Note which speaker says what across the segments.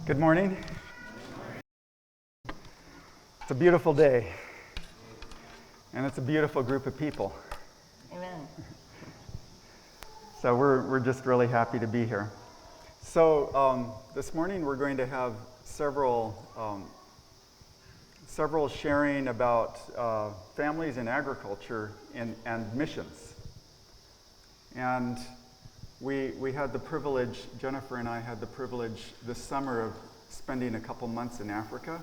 Speaker 1: Good morning. It's a beautiful day, and it's a beautiful group of people.
Speaker 2: Amen.
Speaker 1: So we're just really happy to be here. So this morning we're going to have several sharing about families in agriculture and missions. And we had the privilege, Jenifer and I had the privilege this summer of spending a couple months in Africa.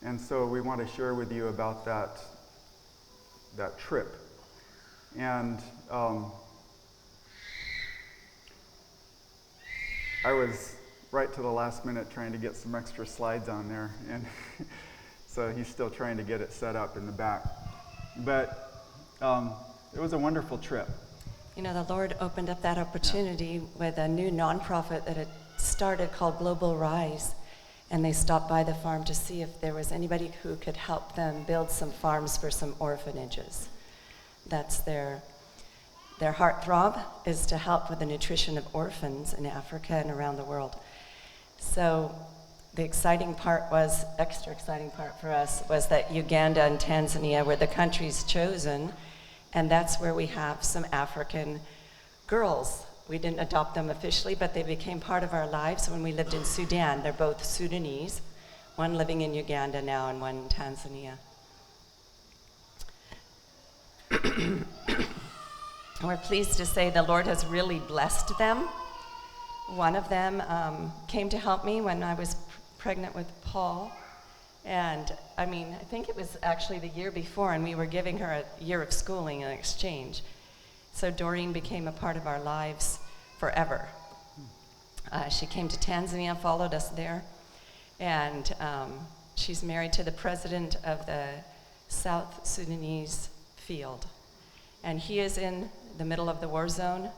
Speaker 1: And so we want to share with you about that trip. And I was right to the last minute trying to get some extra slides on there, and so he's still trying to get it set up in the back. But it was a wonderful trip.
Speaker 2: You know, the Lord opened up that opportunity with a new nonprofit that had started called Global Rise. And they stopped by the farm to see if there was anybody who could help them build some farms for some orphanages. That's their heartthrob, is to help with the nutrition of orphans in Africa and around the world. So the extra exciting part for us was that Uganda and Tanzania were the countries chosen, and that's where we have some African girls. We didn't adopt them officially, but they became part of our lives when we lived in Sudan. They're both Sudanese, one living in Uganda now and one in Tanzania. We're pleased to say the Lord has really blessed them. One of them came to help me when I was pregnant with Paul. And I think it was actually the year before, and we were giving her a year of schooling in exchange. So Doreen became a part of our lives forever. She came to Tanzania, followed us there, and she's married to the president of the South Sudanese field. And he is in the middle of the war zone.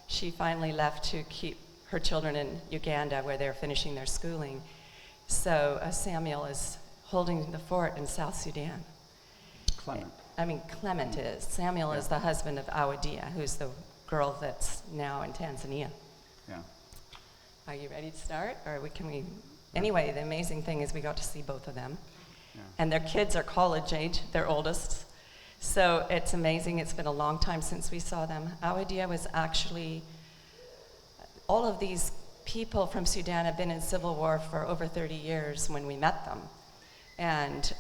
Speaker 2: She finally left to keep her children in Uganda where they're finishing their schooling. So Samuel is holding the fort in South Sudan. Clement is. Samuel is the husband of Awadia, who's the girl that's now in Tanzania.
Speaker 1: Yeah.
Speaker 2: Are you ready to start? Anyway, the amazing thing is we got to see both of them. Yeah. And their kids are college age, their oldest. So it's amazing. It's been a long time since we saw them. Awadia was actually, all of these people from Sudan have been in civil war for over 30 years when we met them. And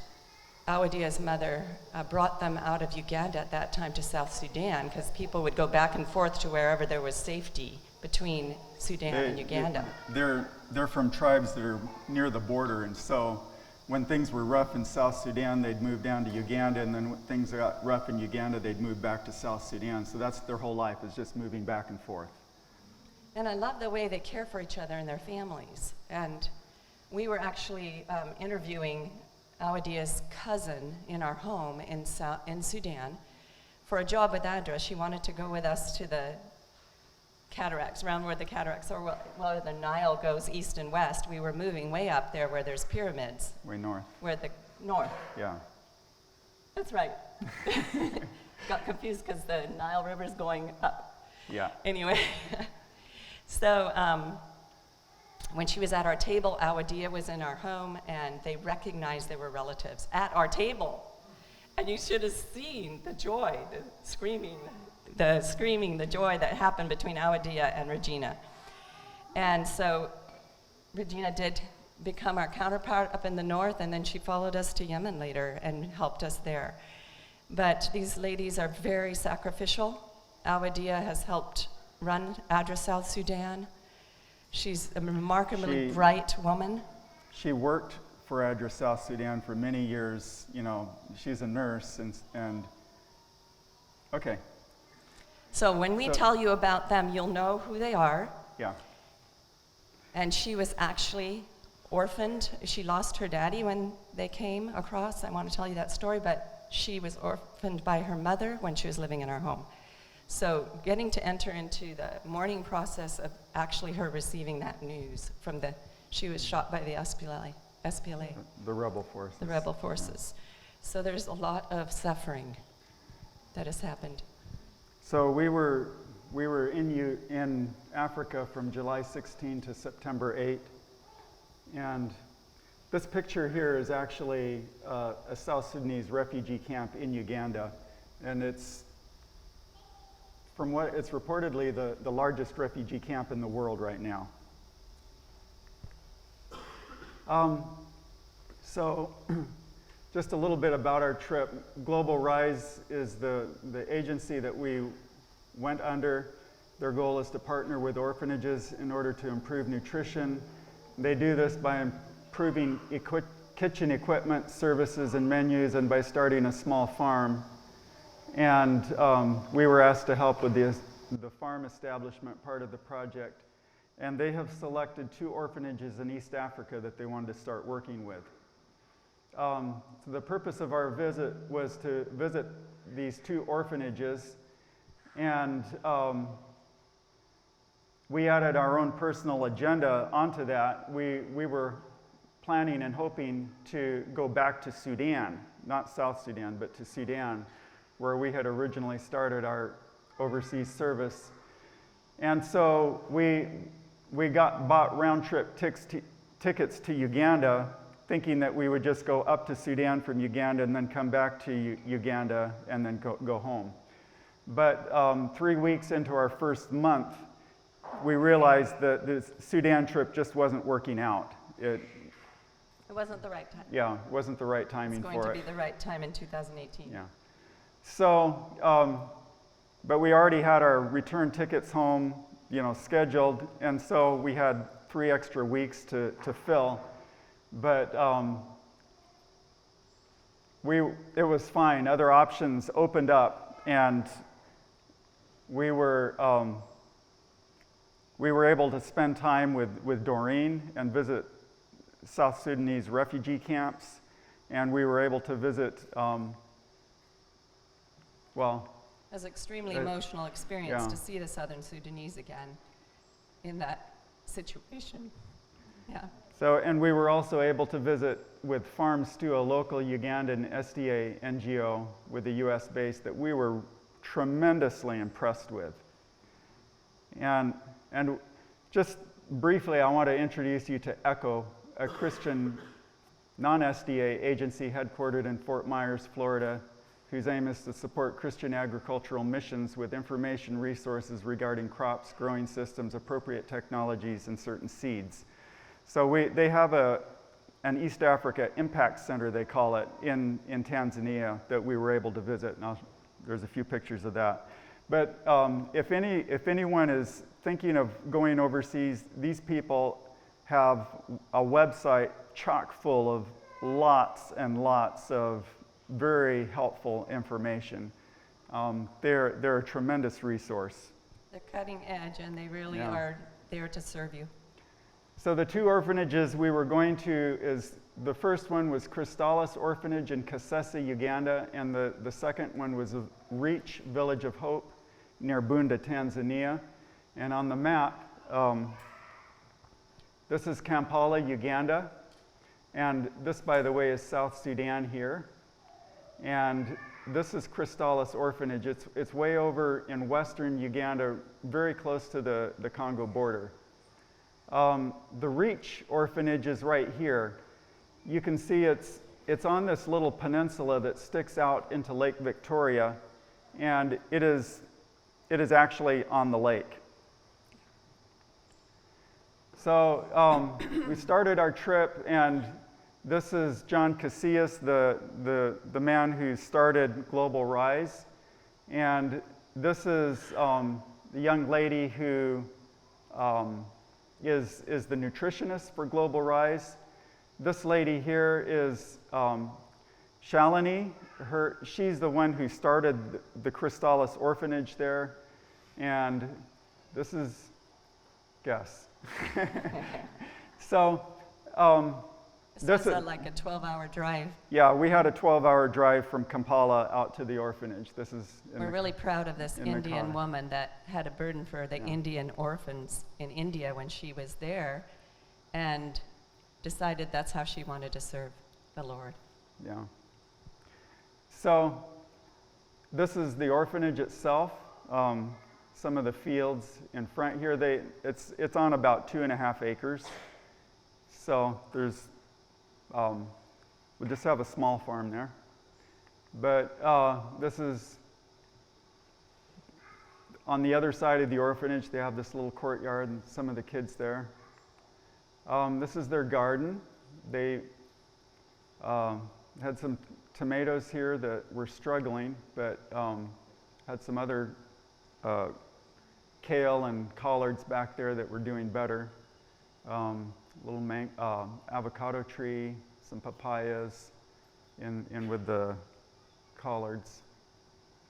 Speaker 2: Awadia's mother brought them out of Uganda at that time to South Sudan because people would go back and forth to wherever there was safety between Sudan and Uganda.
Speaker 1: They're from tribes that are near the border, and so when things were rough in South Sudan, they'd move down to Uganda, and then when things got rough in Uganda, they'd move back to South Sudan. So that's their whole life, is just moving back and forth.
Speaker 2: And I love the way they care for each other and their families. And we were actually interviewing Awadia's cousin in our home in Sudan for a job with ADRA. She wanted to go with us to the cataracts, around where the cataracts are, where the Nile goes east and west. We were moving way up there where there's pyramids.
Speaker 1: Way north.
Speaker 2: North.
Speaker 1: Yeah.
Speaker 2: That's right. Got confused because the Nile River's going up.
Speaker 1: Yeah.
Speaker 2: Anyway, so when she was at our table, Awadia was in our home, and they recognized they were relatives at our table. And you should have seen the joy, the screaming, the joy that happened between Awadia and Regina. And so Regina did become our counterpart up in the north, and then she followed us to Yemen later and helped us there. But these ladies are very sacrificial. Awadia has helped run ADRA South Sudan. She's a remarkably bright woman.
Speaker 1: She worked for ADRA South Sudan for many years. You know, she's a nurse, and okay.
Speaker 2: So when we tell you about them, you'll know who they are.
Speaker 1: Yeah.
Speaker 2: And she was actually orphaned. She lost her daddy when they came across. I want to tell you that story, but she was orphaned by her mother when she was living in our home. So getting to enter into the mourning process of actually her receiving that news from she was shot by the SPLA.
Speaker 1: The rebel forces.
Speaker 2: The rebel forces. So there's a lot of suffering that has happened.
Speaker 1: So we were in Africa from July 16 to September 8, And this picture here is actually a South Sudanese refugee camp in Uganda. And it's, from what it's reportedly, the largest refugee camp in the world right now. So just a little bit about our trip. Global Rise is the agency that we went under. Their goal is to partner with orphanages in order to improve nutrition. They do this by improving kitchen equipment, services, and menus, and by starting a small farm. And we were asked to help with the farm establishment part of the project. And they have selected 2 orphanages in East Africa that they wanted to start working with. So the purpose of our visit was to visit these 2 orphanages, and we added our own personal agenda onto that. We were planning and hoping to go back to Sudan, not South Sudan, but to Sudan, where we had originally started our overseas service. And so we bought round-trip tickets to Uganda, thinking that we would just go up to Sudan from Uganda and then come back to Uganda and then go home. But 3 weeks into our first month, we realized that the Sudan trip just wasn't working out.
Speaker 2: It wasn't the right time.
Speaker 1: Yeah, it wasn't the right timing for it.
Speaker 2: It's going to be the right time in 2018.
Speaker 1: Yeah. So, but we already had our return tickets home, scheduled, and so we had 3 extra weeks to fill. But it was fine. Other options opened up, and we were able to spend time with Doreen and visit South Sudanese refugee camps, and we were able to visit,
Speaker 2: It was an extremely emotional experience to see the Southern Sudanese again in that situation. Yeah.
Speaker 1: So, and we were also able to visit with Farm Stew, a local Ugandan SDA NGO with a U.S. base that we were tremendously impressed with. And just briefly, I want to introduce you to ECHO, a Christian non-SDA agency headquartered in Fort Myers, Florida, whose aim is to support Christian agricultural missions with information resources regarding crops, growing systems, appropriate technologies, and certain seeds. So they have an East Africa Impact Center, they call it, in Tanzania that we were able to visit. Now, there's a few pictures of that. But if anyone is thinking of going overseas, these people have a website chock full of lots and lots of very helpful information. They're a tremendous resource.
Speaker 2: They're cutting edge, and they really are there to serve you.
Speaker 1: So the 2 orphanages we were going to the first one was Christalis Orphanage in Kasese, Uganda, and the second one was Reach Village of Hope near Bunda, Tanzania. And on the map, this is Kampala, Uganda, and this, by the way, is South Sudan here. And this is Christalis Orphanage. It's way over in western Uganda, very close to the Congo border. The Reach Orphanage is right here. You can see it's on this little peninsula that sticks out into Lake Victoria, and it is actually on the lake. So we started our trip, and this is John Casillas, the man who started Global Rise, and this is the young lady who is the nutritionist for Global Rise. This lady here is Shalini. She's the one who started the Christalis Orphanage there. And this is Gus. So
Speaker 2: this was like a 12-hour drive.
Speaker 1: Yeah, we had a 12-hour drive from Kampala out to the orphanage.
Speaker 2: We're really proud of this Indian woman that had a burden for the Indian orphans in India when she was there, and decided that's how she wanted to serve the Lord.
Speaker 1: Yeah. So this is the orphanage itself. Some of the fields in front here, it's on about 2.5 acres. So there's, we just have a small farm there. But this is, on the other side of the orphanage, they have this little courtyard and some of the kids there. This is their garden. They had some tomatoes here that were struggling, but had some other kale and collards back there that were doing better. Little avocado tree, some papayas in with the collards.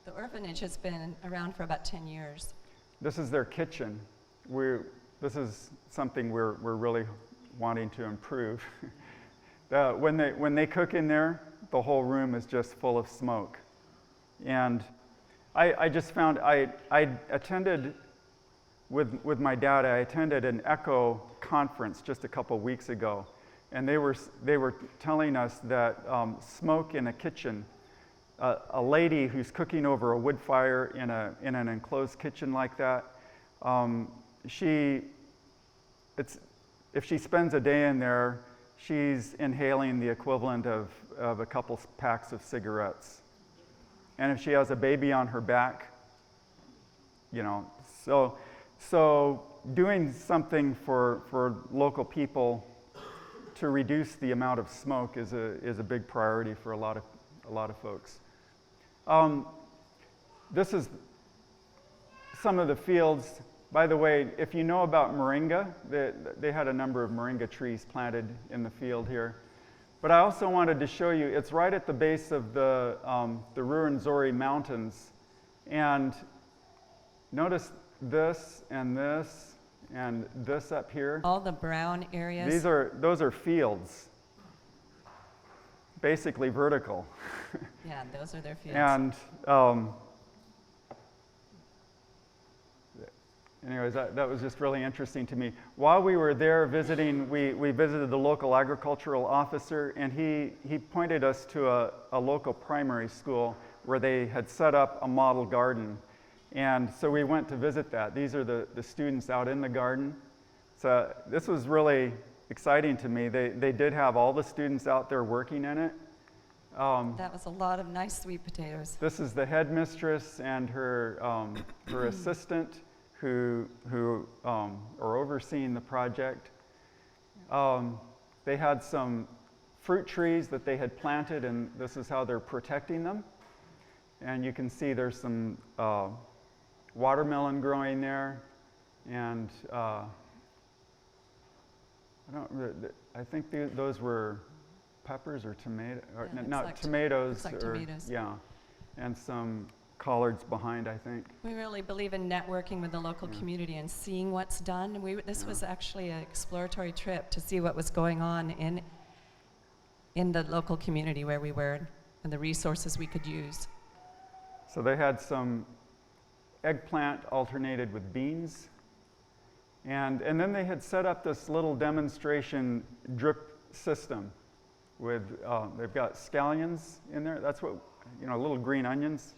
Speaker 2: The orphanage has been around for about 10 years.
Speaker 1: This is their kitchen. This is something we're really wanting to improve. When they cook in there, the whole room is just full of smoke. And I just found, I attended, with my dad, I attended an ECHO conference just a couple weeks ago. And they were telling us that smoke in a kitchen, a lady who's cooking over a wood fire in an enclosed kitchen like that, if she spends a day in there, she's inhaling the equivalent of a couple packs of cigarettes. And if she has a baby on her back, so doing something for local people to reduce the amount of smoke is a big priority for a lot of folks. This is some of the fields. By the way, if you know about moringa, they had a number of moringa trees planted in the field here. But I also wanted to show you, it's right at the base of the Ruwenzori Mountains. And notice this and this and this up here.
Speaker 2: All the brown areas.
Speaker 1: Those are fields, basically vertical.
Speaker 2: Yeah, those are their fields.
Speaker 1: And anyways, that was just really interesting to me. While we were there visiting, we visited the local agricultural officer, and he pointed us to a local primary school where they had set up a model garden. And so we went to visit that. These are the students out in the garden. So this was really exciting to me. They did have all the students out there working in it.
Speaker 2: That was a lot of nice sweet potatoes.
Speaker 1: This is the headmistress and her assistant who are overseeing the project. They had some fruit trees that they had planted, and this is how they're protecting them. And you can see there's some watermelon growing there, and I think those were peppers or tomatoes, or
Speaker 2: Yeah,
Speaker 1: not
Speaker 2: like
Speaker 1: tomatoes.
Speaker 2: like
Speaker 1: or,
Speaker 2: tomatoes.
Speaker 1: Yeah, and some collards behind, I think.
Speaker 2: We really believe in networking with the local community and seeing what's done. This was actually an exploratory trip to see what was going on in the local community where we were and the resources we could use.
Speaker 1: So they had some eggplant alternated with beans. And then they had set up this little demonstration drip system with, they've got scallions in there. That's what, little green onions,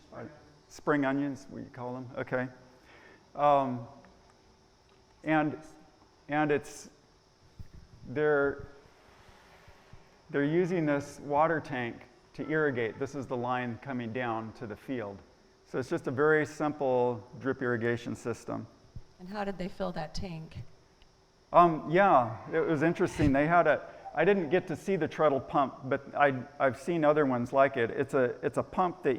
Speaker 1: spring onions, we call them, okay. And they're using this water tank to irrigate. This is the line coming down to the field. So it's just a very simple drip irrigation system.
Speaker 2: And how did they fill that tank?
Speaker 1: Yeah, it was interesting. They had I didn't get to see the treadle pump, but I've seen other ones like it. It's a pump that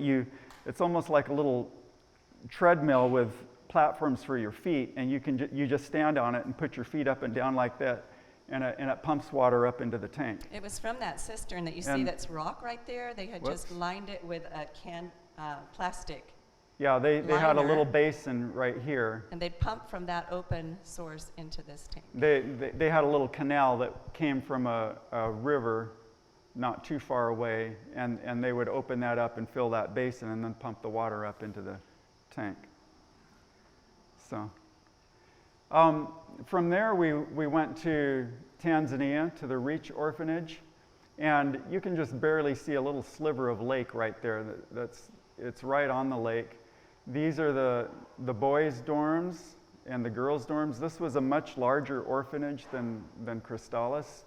Speaker 1: it's almost like a little treadmill with platforms for your feet, and you just stand on it and put your feet up and down like that, and it pumps water up into the tank.
Speaker 2: It was from that cistern that you see that's rock right there. They had just lined it with a plastic.
Speaker 1: Yeah, they had a
Speaker 2: liner.
Speaker 1: little basin right here.
Speaker 2: And they'd pump from that open source into this tank.
Speaker 1: They had a little canal that came from a river not too far away, and they would open that up and fill that basin and then pump the water up into the tank. So from there we went to Tanzania, to the Reach Orphanage, and you can just barely see a little sliver of lake right there. It's right on the lake. These are the boys' dorms and the girls' dorms. This was a much larger orphanage than Crystallis.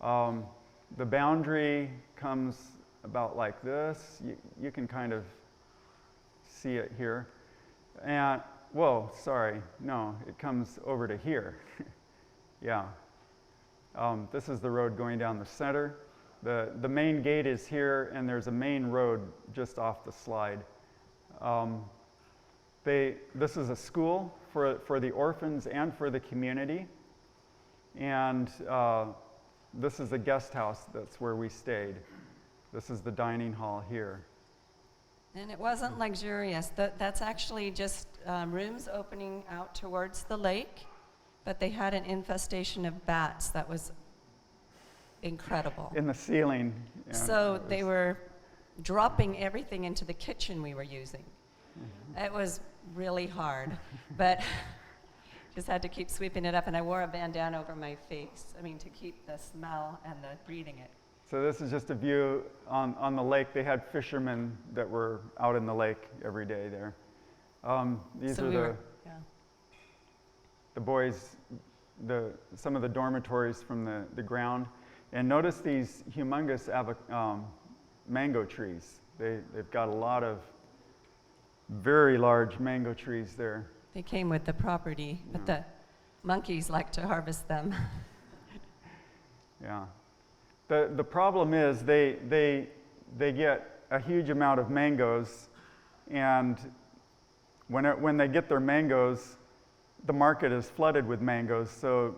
Speaker 1: The boundary comes about like this. You can kind of see it here. And, whoa, sorry, no, it comes over to here. Yeah. This is the road going down the center. The main gate is here, and there's a main road just off the slide. This is a school for the orphans and for the community. And this is a guest house. That's where we stayed. This is the dining hall here.
Speaker 2: And it wasn't luxurious. That's actually just rooms opening out towards the lake, but they had an infestation of bats that was incredible.
Speaker 1: In the ceiling. Yeah,
Speaker 2: so they were dropping everything into the kitchen we were using. Mm-hmm. It was really hard, but just had to keep sweeping it up, and I wore a bandana over my face, to keep the smell and the breathing it.
Speaker 1: So this is just a view on the lake. They had fishermen that were out in the lake every day there. These are the boys, some of the dormitories from the ground. And notice these humongous mango trees. They've got a lot of very large mango trees there.
Speaker 2: They came with the property, but the monkeys like to harvest them.
Speaker 1: Yeah. The problem is they get a huge amount of mangoes, and when they get their mangoes, the market is flooded with mangoes, so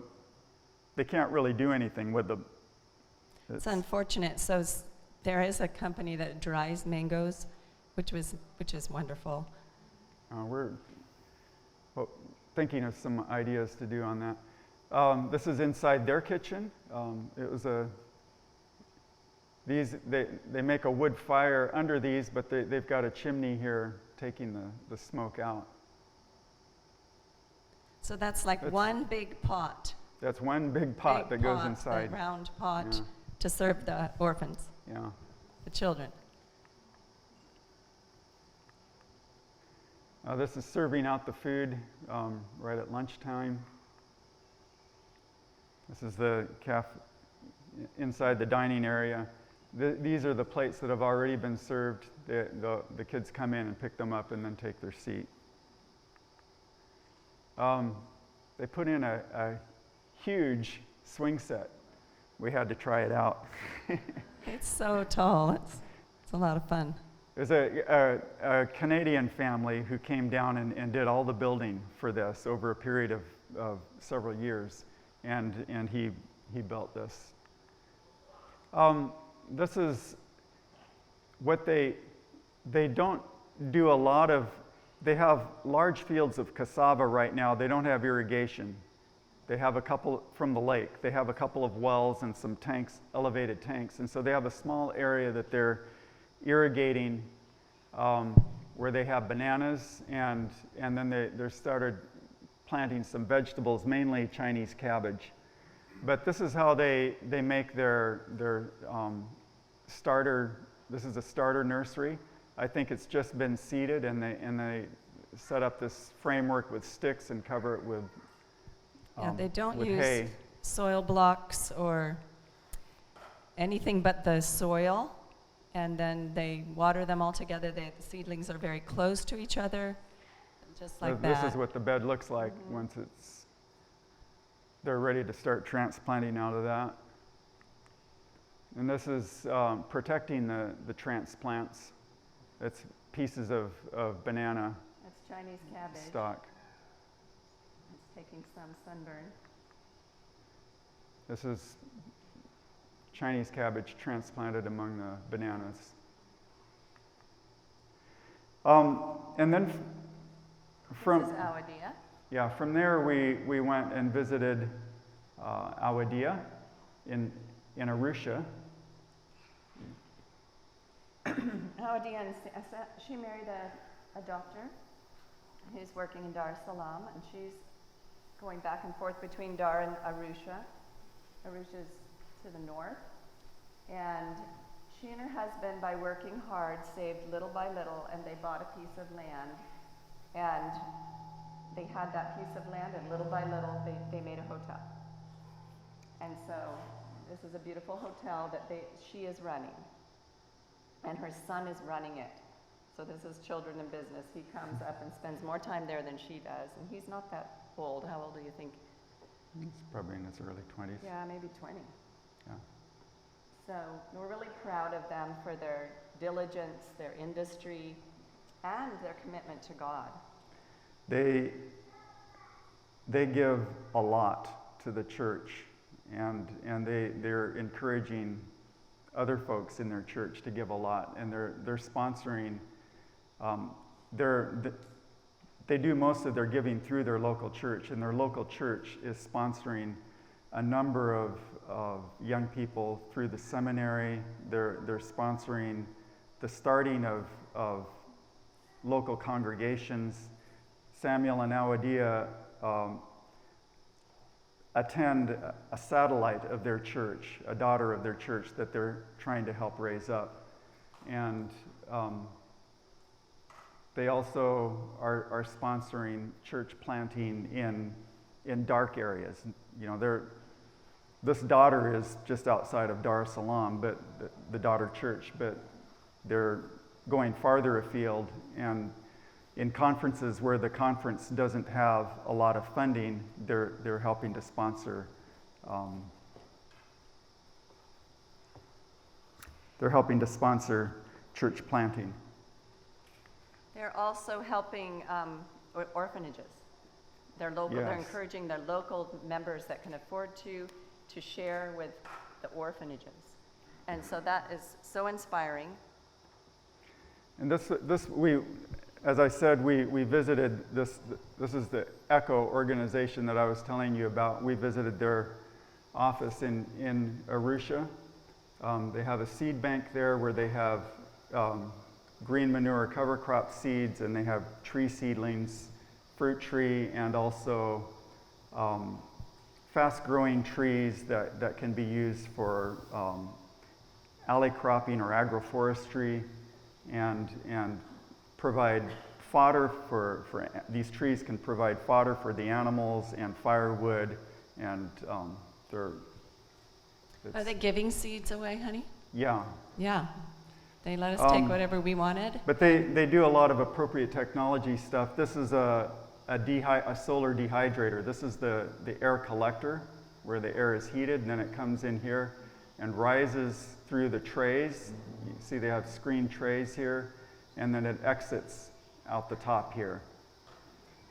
Speaker 1: they can't really do anything with them.
Speaker 2: It's unfortunate. So there is a company that dries mangoes, which is wonderful.
Speaker 1: We're thinking of some ideas to do on that. This is inside their kitchen. It was they make a wood fire under these, but they've got a chimney here taking the smoke out.
Speaker 2: So that's one big pot.
Speaker 1: That's one big pot that goes inside.
Speaker 2: A round pot to serve the orphans.
Speaker 1: Yeah.
Speaker 2: The children.
Speaker 1: This is serving out the food right at lunchtime. This is the inside the dining area. These are the plates that have already been served. The kids come in and pick them up and then take their seat. They put in a huge swing set. We had to try it out.
Speaker 2: It's so tall. It's a lot of fun.
Speaker 1: There's a Canadian family who came down and did all the building for this over a period of several years, and he built this. This is what they don't do a lot of. They have large fields of cassava right now. They don't have irrigation. They have a couple from the lake. They have a couple of wells and some tanks, elevated tanks, and so they have a small area that they're irrigating where they have bananas, and then they started planting some vegetables, mainly Chinese cabbage. But this is how they make their starter. This is a starter nursery. I think it's just been seeded, and they set up this framework with sticks and cover it with
Speaker 2: they don't use
Speaker 1: hay.
Speaker 2: Soil blocks or anything but the soil, and then they water them all together. The seedlings are very close to each other, just like that.
Speaker 1: This is what the bed looks like once they're ready to start transplanting out of that. And this is protecting the transplants. It's pieces of banana.
Speaker 2: That's Chinese cabbage.
Speaker 1: Stalk.
Speaker 2: It's taking some sunburn.
Speaker 1: This is Chinese cabbage transplanted among the bananas. And then from...
Speaker 2: This is Awadia.
Speaker 1: Yeah, from there we went and visited Awadia in Arusha.
Speaker 2: Awadia, she married a doctor who's working in Dar es Salaam, and she's going back and forth between Dar and Arusha. Arusha's to the north. And she and her husband, by working hard, saved little by little, and they bought a piece of land. And they had that piece of land, and little by little, they made a hotel. And so This is a beautiful hotel that she is running, and her son is running it. So this is children in business. He comes up and spends more time there than she does, and he's not that old. How old do you think?
Speaker 1: He's probably in his early 20s.
Speaker 2: Yeah, maybe 20.
Speaker 1: Yeah.
Speaker 2: So we're really proud of them for their diligence, their industry, and their commitment to God.
Speaker 1: They give a lot to the church, and they're encouraging other folks in their church to give a lot, and they're sponsoring. They do most of their giving through their local church, and their local church is sponsoring a number of young people through the seminary. They're sponsoring the starting of local congregations. Samuel and Awadia attend a satellite of their church, a daughter of their church that they're trying to help raise up. And they also are sponsoring church planting in dark areas. You know, this daughter is just outside of Dar es Salaam, but the daughter church, but they're going farther afield, and in conferences where the conference doesn't have a lot of funding, they're helping to sponsor. They're helping to sponsor church planting.
Speaker 2: They're also helping orphanages. They're local.
Speaker 1: Yes.
Speaker 2: They're encouraging their local members that can afford to share with the orphanages, and so that is so inspiring.
Speaker 1: And as I said, we visited this. This is the ECHO organization that I was telling you about. We visited their office in Arusha. They have a seed bank there where they have green manure cover crop seeds, and they have tree seedlings, fruit tree, and also fast-growing trees that can be used for alley cropping or agroforestry, and provide fodder for these trees can provide fodder for the animals and firewood, and
Speaker 2: Are they giving seeds away, honey?
Speaker 1: Yeah.
Speaker 2: Yeah. They let us take whatever we wanted.
Speaker 1: But they do a lot of appropriate technology stuff. This is a solar dehydrator. This is the air collector where the air is heated, and then it comes in here and rises through the trays. You see they have screen trays here, and then it exits out the top here.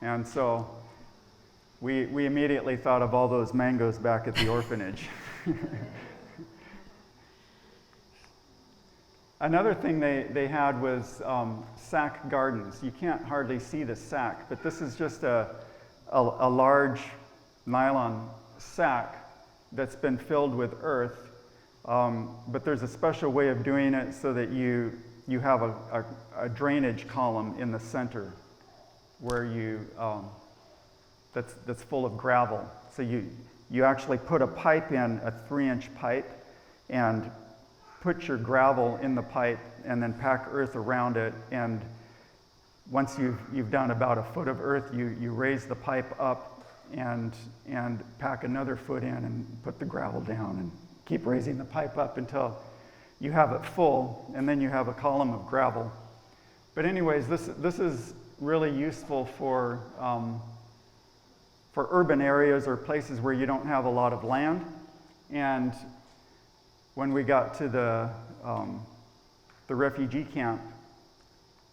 Speaker 1: And so we immediately thought of all those mangoes back at the orphanage. Another thing they had was sack gardens. You can't hardly see the sack, but this is just a large nylon sack that's been filled with earth. But there's a special way of doing it so that you have a drainage column in the center where that's full of gravel. So you actually put a pipe in, a 3-inch pipe, and put your gravel in the pipe and then pack earth around it. And once you've done about a foot of earth, you raise the pipe up and pack another foot in and put the gravel down and keep raising the pipe up until you have it full, and then you have a column of gravel. But anyways, this is really useful for urban areas or places where you don't have a lot of land. And when we got to the refugee camp,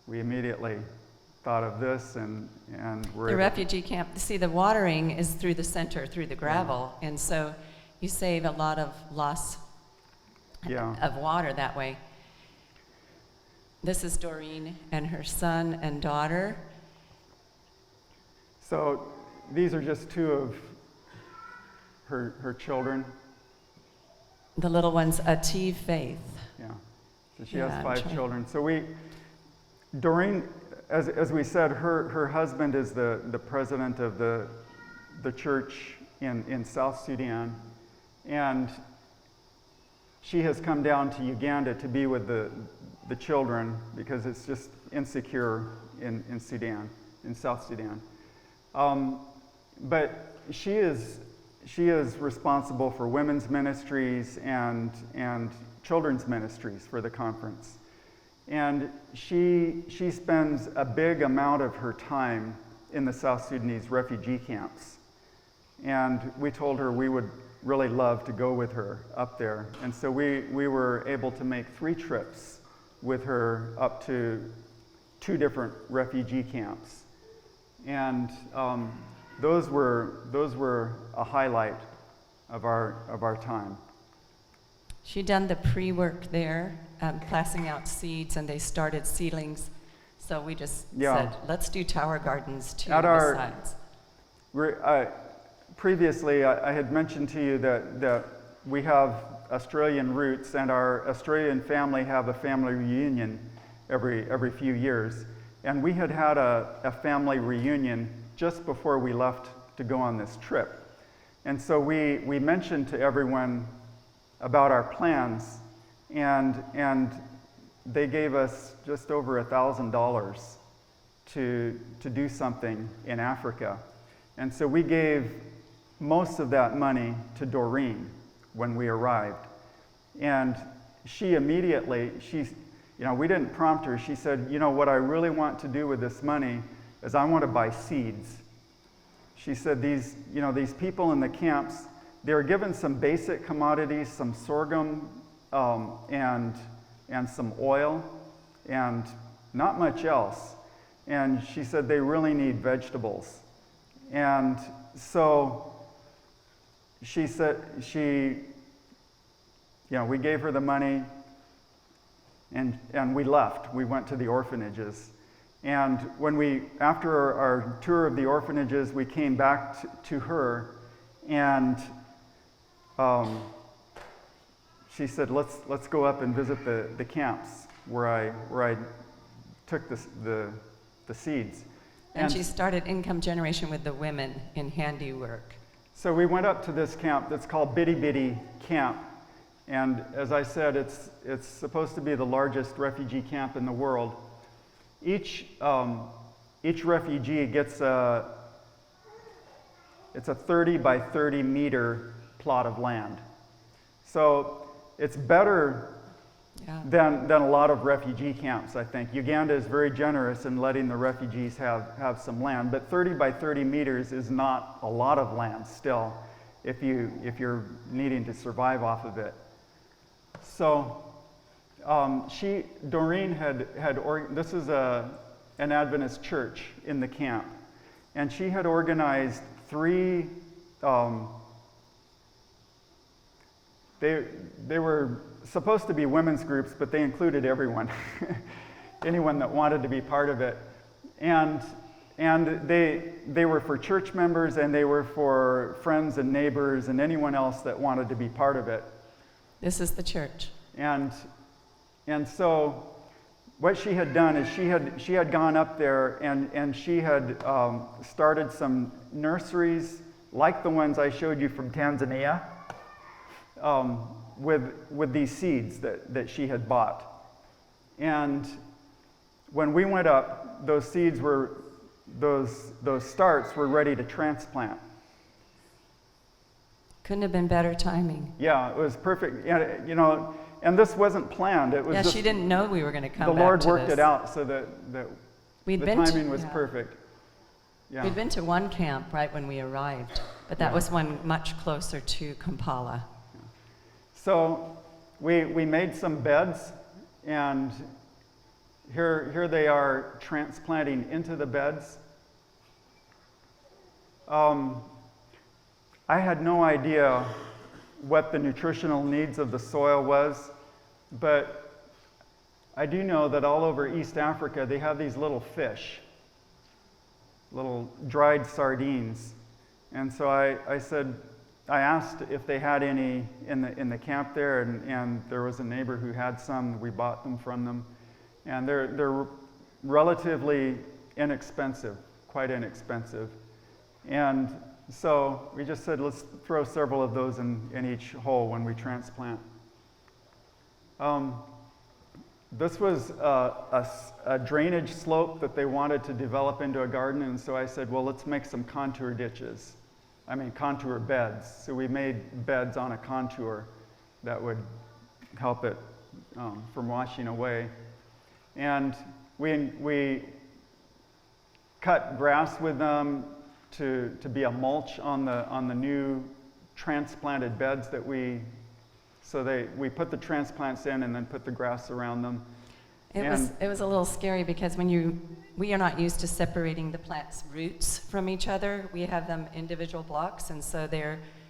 Speaker 1: we immediately thought of this, and we're
Speaker 2: the refugee camp. See, the watering is through the center, through the gravel, and so you save a lot of loss of water that way. This is Doreen and her son and daughter.
Speaker 1: So these are just two of her children.
Speaker 2: The little one's Ative Faith.
Speaker 1: Yeah. So she has 5 children. So Doreen, as we said, her husband is the president of the church in South Sudan, and she has come down to Uganda to be with the children because it's just insecure in Sudan, in South Sudan. But she she is responsible for women's ministries and children's ministries for the conference. And she spends a big amount of her time in the South Sudanese refugee camps. And we told her we would really love to go with her up there. And so we were able to make 3 trips with her up to 2 different refugee camps. And those were a highlight of our time.
Speaker 2: She done the pre-work there, passing out seeds, and they started seedlings. So we just said, let's do tower gardens too. Besides.
Speaker 1: Previously, I had mentioned to you that we have Australian roots, and our Australian family have a family reunion every few years. And we had a family reunion just before we left to go on this trip. And so we mentioned to everyone about our plans, and they gave us just over $1,000 to do something in Africa. And so we gave most of that money to Doreen when we arrived. And she immediately, we didn't prompt her. She said, what I really want to do with this money is I want to buy seeds. She said these people in the camps, they were given some basic commodities, some sorghum and some oil, and not much else. And she said they really need vegetables. And so she said we gave her the money, and we left. We went to the orphanages. And after our tour of the orphanages, we came back to her, and she said, let's go up and visit the camps where I took the seeds.
Speaker 2: And she started income generation with the women in handiwork.
Speaker 1: So we went up to this camp that's called Bidibidi camp. And as I said, it's supposed to be the largest refugee camp in the world. Each refugee gets it's a 30 by 30 meter plot of land. So it's better than a lot of refugee camps, I think. Uganda is very generous in letting the refugees have some land, but 30 by 30 meters is not a lot of land still if you're needing to survive off of it. So Doreen this is an Adventist church in the camp, and she had organized 3, they were supposed to be women's groups, but they included everyone, anyone that wanted to be part of it. And they were for church members, and they were for friends and neighbors and anyone else that wanted to be part of it.
Speaker 2: This is the church.
Speaker 1: And so what she had done is she had gone up there and she had started some nurseries like the ones I showed you from Tanzania, with these seeds that she had bought. And when we went up, those seeds were, those starts were ready to transplant.
Speaker 2: Couldn't have been better timing.
Speaker 1: Yeah, it was perfect. And this wasn't planned. It was
Speaker 2: she didn't know we were going to come back to this.
Speaker 1: The Lord worked it out so that the timing was perfect. Yeah.
Speaker 2: We'd been to one camp right when we arrived, but that was one much closer to Kampala.
Speaker 1: So we made some beds, and here they are transplanting into the beds. I had no idea what the nutritional needs of the soil was, but I do know that all over East Africa they have these little fish, little dried sardines. And so I asked if they had any in the camp there, and there was a neighbor who had some. We bought them from them, and they're relatively inexpensive, quite inexpensive. And so we just said, let's throw several of those in each hole when we transplant. This was a drainage slope that they wanted to develop into a garden, and so I said, well, let's make some contour ditches contour beds. So we made beds on a contour that would help it from washing away. And we cut grass with them to be a mulch on the new transplanted beds that we put the transplants in and then put the grass around them.
Speaker 2: It was a little scary because we are not used to separating the plant's roots from each other. We have them individual blocks, and so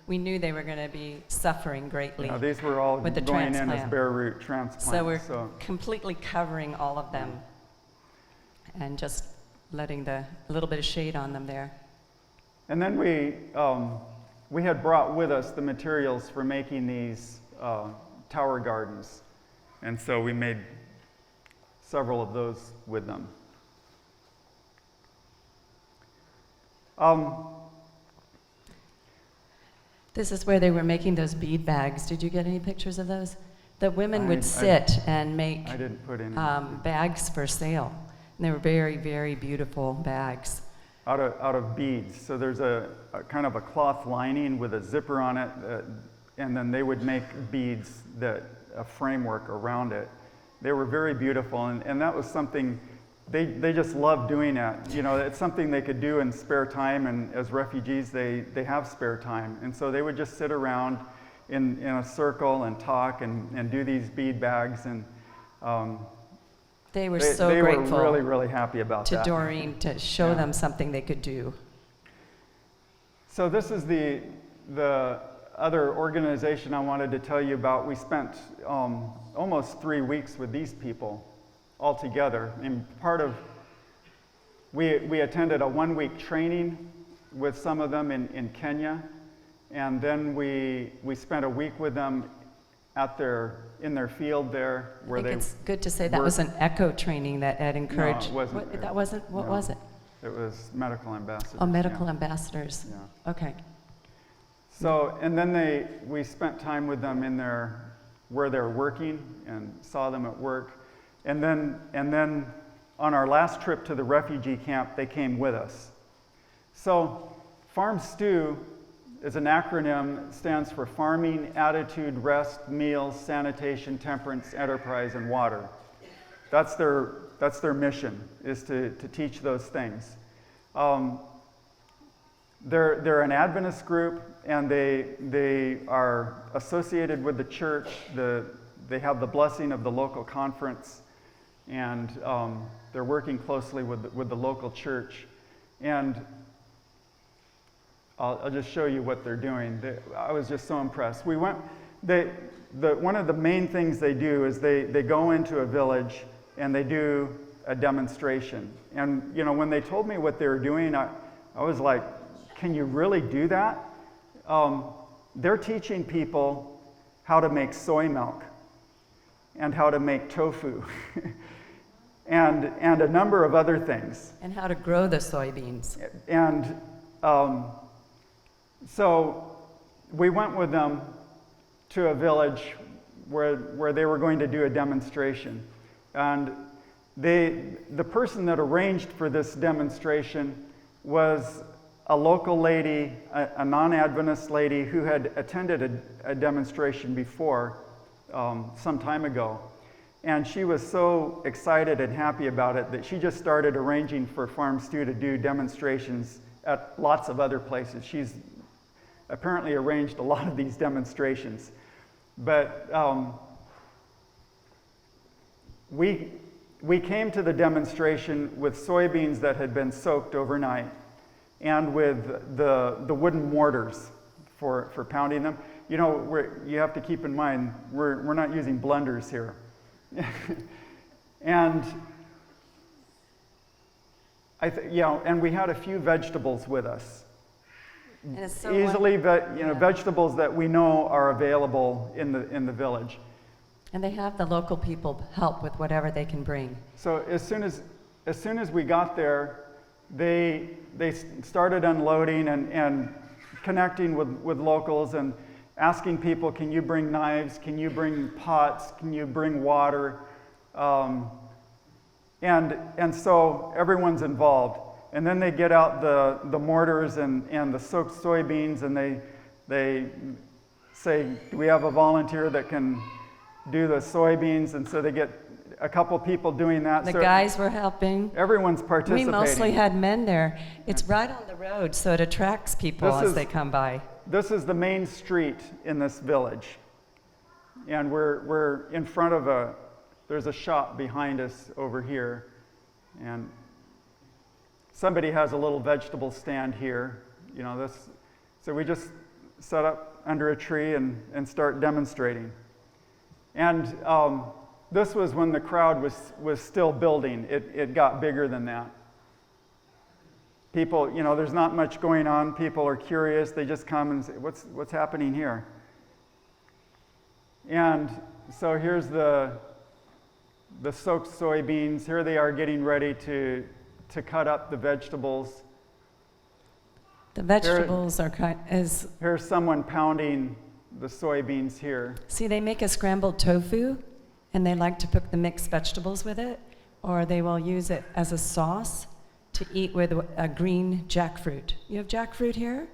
Speaker 2: we knew they were going to be suffering greatly.
Speaker 1: These were all
Speaker 2: with the
Speaker 1: going
Speaker 2: transplant.
Speaker 1: in as bare root transplants.
Speaker 2: So we're completely covering all of them and just letting a little bit of shade on them there.
Speaker 1: And then we had brought with us the materials for making these tower gardens, and so we made several of those with them.
Speaker 2: This is where they were making those bead bags. Did you get any pictures of those? The women would sit and make
Speaker 1: I didn't put any.
Speaker 2: Bags for sale. And they were very, very beautiful bags.
Speaker 1: Out of beads. So there's a kind of a cloth lining with a zipper on it, and then they would make beads, a framework around it. They were very beautiful, and that was something they just loved doing that. It's something they could do in spare time, and as refugees, they have spare time. And so they would just sit around in a circle and talk and do these bead bags. And
Speaker 2: they were so grateful.
Speaker 1: They were really, really happy about that.
Speaker 2: To Doreen to show them something they could do.
Speaker 1: So this is the other organization I wanted to tell you about. We spent almost 3 weeks with these people all together. And we attended a 1-week training with some of them in Kenya, and then we spent a week with them in their field there where they.
Speaker 2: It's good to say that was an ECHO training that Ed encouraged.
Speaker 1: No, it wasn't.
Speaker 2: That wasn't. What was it?
Speaker 1: It was medical ambassadors.
Speaker 2: Oh, medical ambassadors.
Speaker 1: Yeah.
Speaker 2: Okay.
Speaker 1: So, and then we spent time with them where they're working and saw them at work. And then on our last trip to the refugee camp, they came with us. So Farm Stew is an acronym, stands for Farming, Attitude, Rest, Meals, Sanitation, Temperance, Enterprise, and Water. That's their mission, is to teach those things. They're an Adventist group, and they are associated with the church. They have the blessing of the local conference, and they're working closely with the local church. And I'll just show you what they're doing. I was just so impressed. One of the main things they do is they go into a village and they do a demonstration. And when they told me what they were doing, I was like, can you really do that? They're teaching people how to make soy milk and how to make tofu and a number of other things.
Speaker 2: And how to grow the soybeans.
Speaker 1: And so we went with them to a village where they were going to do a demonstration. And the person that arranged for this demonstration was a local lady, a non-Adventist lady who had attended a demonstration before some time ago. And she was so excited and happy about it that she just started arranging for Farm Stew to do demonstrations at lots of other places. She's apparently arranged a lot of these demonstrations. But we came to the demonstration with soybeans that had been soaked overnight and with the wooden mortars for pounding them. You have to keep in mind, we're not using blenders here. And and we had a few vegetables with us.
Speaker 2: And it's so
Speaker 1: easily, vegetables that we know are available in the village.
Speaker 2: And they have the local people help with whatever they can bring.
Speaker 1: So as soon as we got there, they started unloading and connecting with locals and asking people, can you bring knives? Can you bring pots? Can you bring water? And so everyone's involved. And then they get out the mortars and the soaked soybeans, and they say, do we have a volunteer that can do the soybeans? And so they get a couple people doing that.
Speaker 2: The
Speaker 1: so
Speaker 2: guys were helping.
Speaker 1: Everyone's participating.
Speaker 2: We mostly had men there. It's right on the road, so it attracts people as they come by.
Speaker 1: This is the main street in this village. And we're in front of there's a shop behind us over here. And somebody has a little vegetable stand here. So we just set up under a tree and start demonstrating. And this was when the crowd was still building. It got bigger than that. People, there's not much going on. People are curious. They just come and say, what's happening here? And so here's the soaked soybeans. Here they are getting ready to cut up the vegetables.
Speaker 2: The vegetables
Speaker 1: Here's someone pounding the soybeans here.
Speaker 2: See, they make a scrambled tofu, and they like to put the mixed vegetables with it, or they will use it as a sauce to eat with a green jackfruit. You have jackfruit here?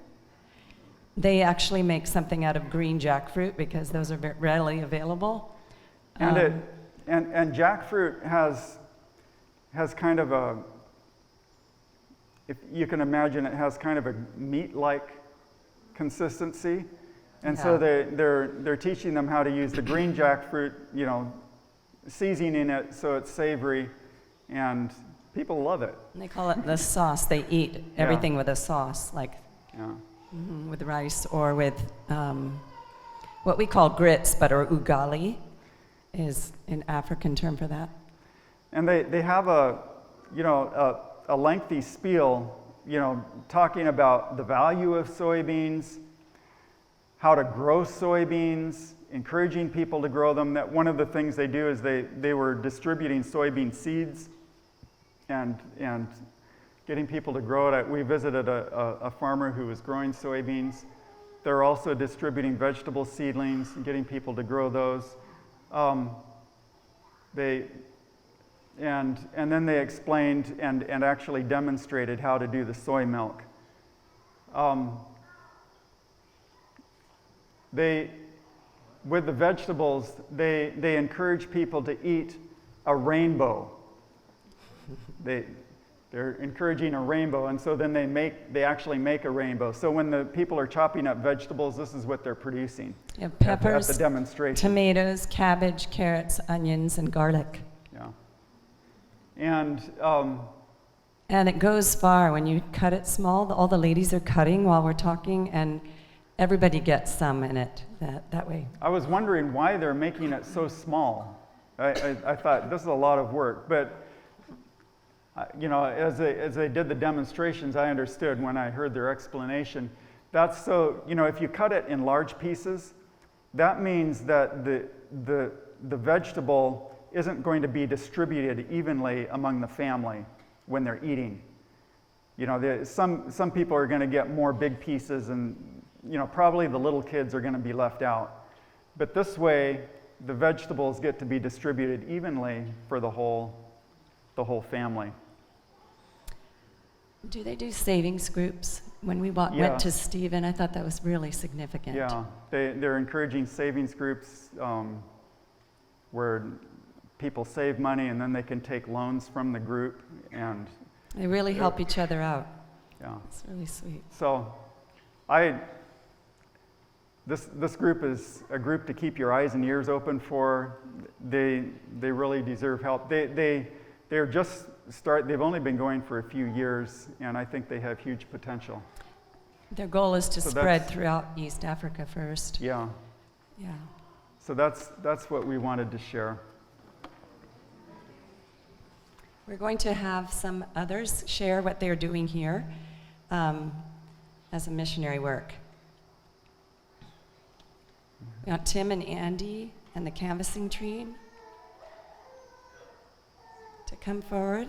Speaker 2: They actually make something out of green jackfruit because those are readily available.
Speaker 1: And jackfruit has kind of a, if you can imagine, it has kind of a meat-like consistency. And so they're teaching them how to use the green jackfruit, seasoning it so it's savory, and people love it.
Speaker 2: And they call it the sauce. They eat everything with a sauce, like with rice or with what we call grits, but or ugali is an African term for that.
Speaker 1: And they have a lengthy spiel, talking about the value of soybeans, how to grow soybeans, encouraging people to grow them. That one of the things they do is they were distributing soybean seeds and getting people to grow it. We visited a farmer who was growing soybeans. They're also distributing vegetable seedlings and getting people to grow those. And then they explained and actually demonstrated how to do the soy milk. With the vegetables, they encourage people to eat a rainbow. They're encouraging a rainbow, and so then they actually make a rainbow. So when the people are chopping up vegetables, this is what they're producing.
Speaker 2: You have peppers,
Speaker 1: at the demonstration.
Speaker 2: Tomatoes, cabbage, carrots, onions, and garlic.
Speaker 1: Yeah. And
Speaker 2: it goes far. When you cut it small, all the ladies are cutting while we're talking, and everybody gets some in it that way.
Speaker 1: I was wondering why they're making it so small. I thought this is a lot of work, but as they did the demonstrations, I understood when I heard their explanation. That's so, if you cut it in large pieces, that means that the vegetable isn't going to be distributed evenly among the family when they're eating. Some people are going to get more big pieces, and probably the little kids are going to be left out. But this way, the vegetables get to be distributed evenly for the whole family.
Speaker 2: Do they do savings groups? When we went to Stephen, I thought that was really significant.
Speaker 1: Yeah, they're encouraging savings groups where people save money and then they can take loans from the group, and
Speaker 2: they really help each other out.
Speaker 1: Yeah,
Speaker 2: it's really sweet.
Speaker 1: So, this group is a group to keep your eyes and ears open for. They really deserve help. They're just they've only been going for a few years, and I think they have huge potential.
Speaker 2: Their goal is to spread throughout East Africa first.
Speaker 1: Yeah.
Speaker 2: Yeah.
Speaker 1: So that's what we wanted to share.
Speaker 2: We're going to have some others share what they're doing here as a missionary work. We got Tim and Andy and the canvassing team to come forward.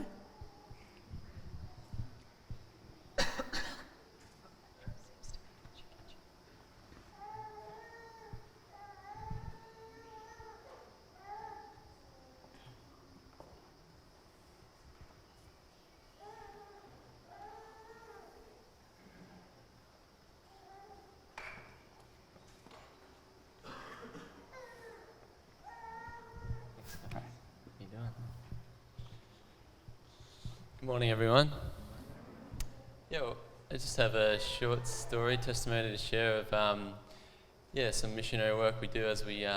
Speaker 3: Good morning, everyone. Well, I just have a short story, testimony to share of some missionary work we do as we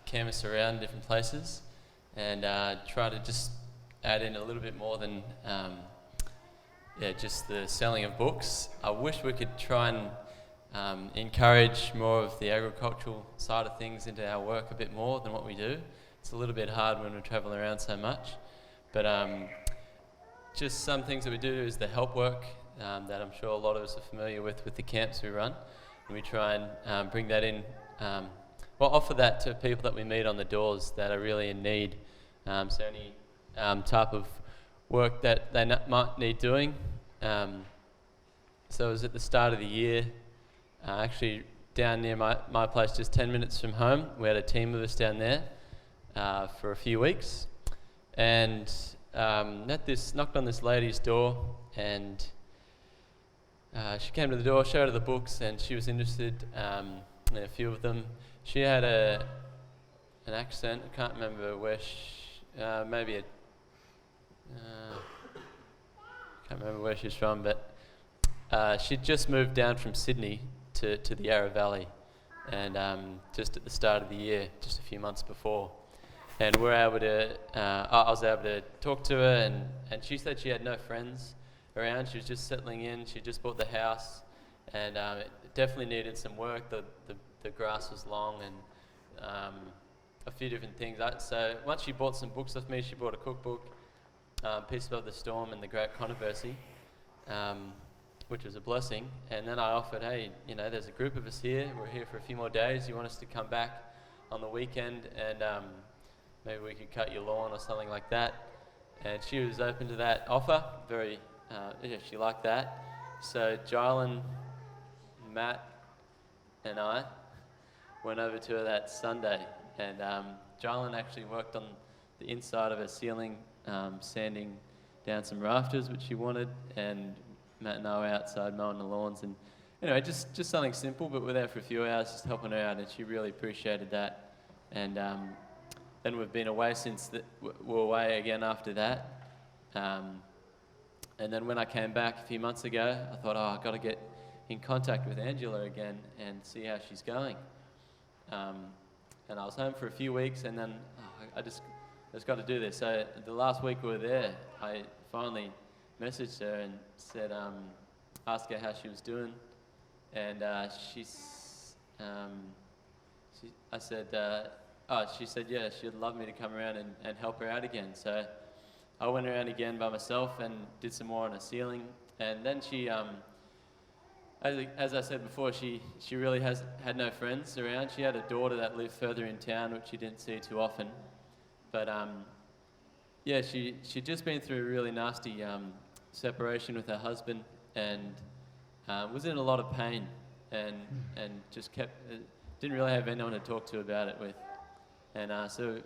Speaker 3: canvass around different places and try to just add in a little bit more than just the selling of books. I wish we could try and encourage more of the agricultural side of things into our work a bit more than what we do. It's a little bit hard when we travel around so much, but just some things that we do is the help work that I'm sure a lot of us are familiar with the camps we run. And we try and bring that in, offer that to people that we meet on the doors that are really in need. So any type of work that they might need doing. So it was at the start of the year, actually down near my place, just 10 minutes from home. We had a team of us down there for a few weeks. And knocked on this lady's door, and she came to the door, showed her the books, and she was interested in a few of them. She had an accent. I can't remember where can't remember where she's from, but she'd just moved down from Sydney to the Yarra Valley, and just at the start of the year, just a few months before. And I was able to talk to her, and she said she had no friends around. She was just settling in. She just bought the house, and it definitely needed some work. The grass was long, and a few different things. So once she bought some books off me, she bought a cookbook, Peace Above the Storm and The Great Controversy, which was a blessing. And then I offered, hey, there's a group of us here. We're here for a few more days. You want us to come back on the weekend and maybe we could cut your lawn or something like that. And she was open to that offer. She liked that. So Jylan, Matt, and I went over to her that Sunday. And Jylan actually worked on the inside of her ceiling, sanding down some rafters, which she wanted. And Matt and I were outside mowing the lawns. And anyway, just something simple, but we're there for a few hours just helping her out. And she really appreciated that. And then we've been away since we're away again after that. And then when I came back a few months ago, I thought, I've got to get in contact with Angela again and see how she's going. And I was home for a few weeks, and then I just got to do this. So the last week we were there, I finally messaged her and said, asked her how she was doing. And she said, yeah, she'd love me to come around and help her out again. So I went around again by myself and did some more on her ceiling. And then she, as I said before, she really had no friends around. She had a daughter that lived further in town, which she didn't see too often. But she'd just been through a really nasty separation with her husband, and was in a lot of pain, and just didn't really have anyone to talk to about it with. And so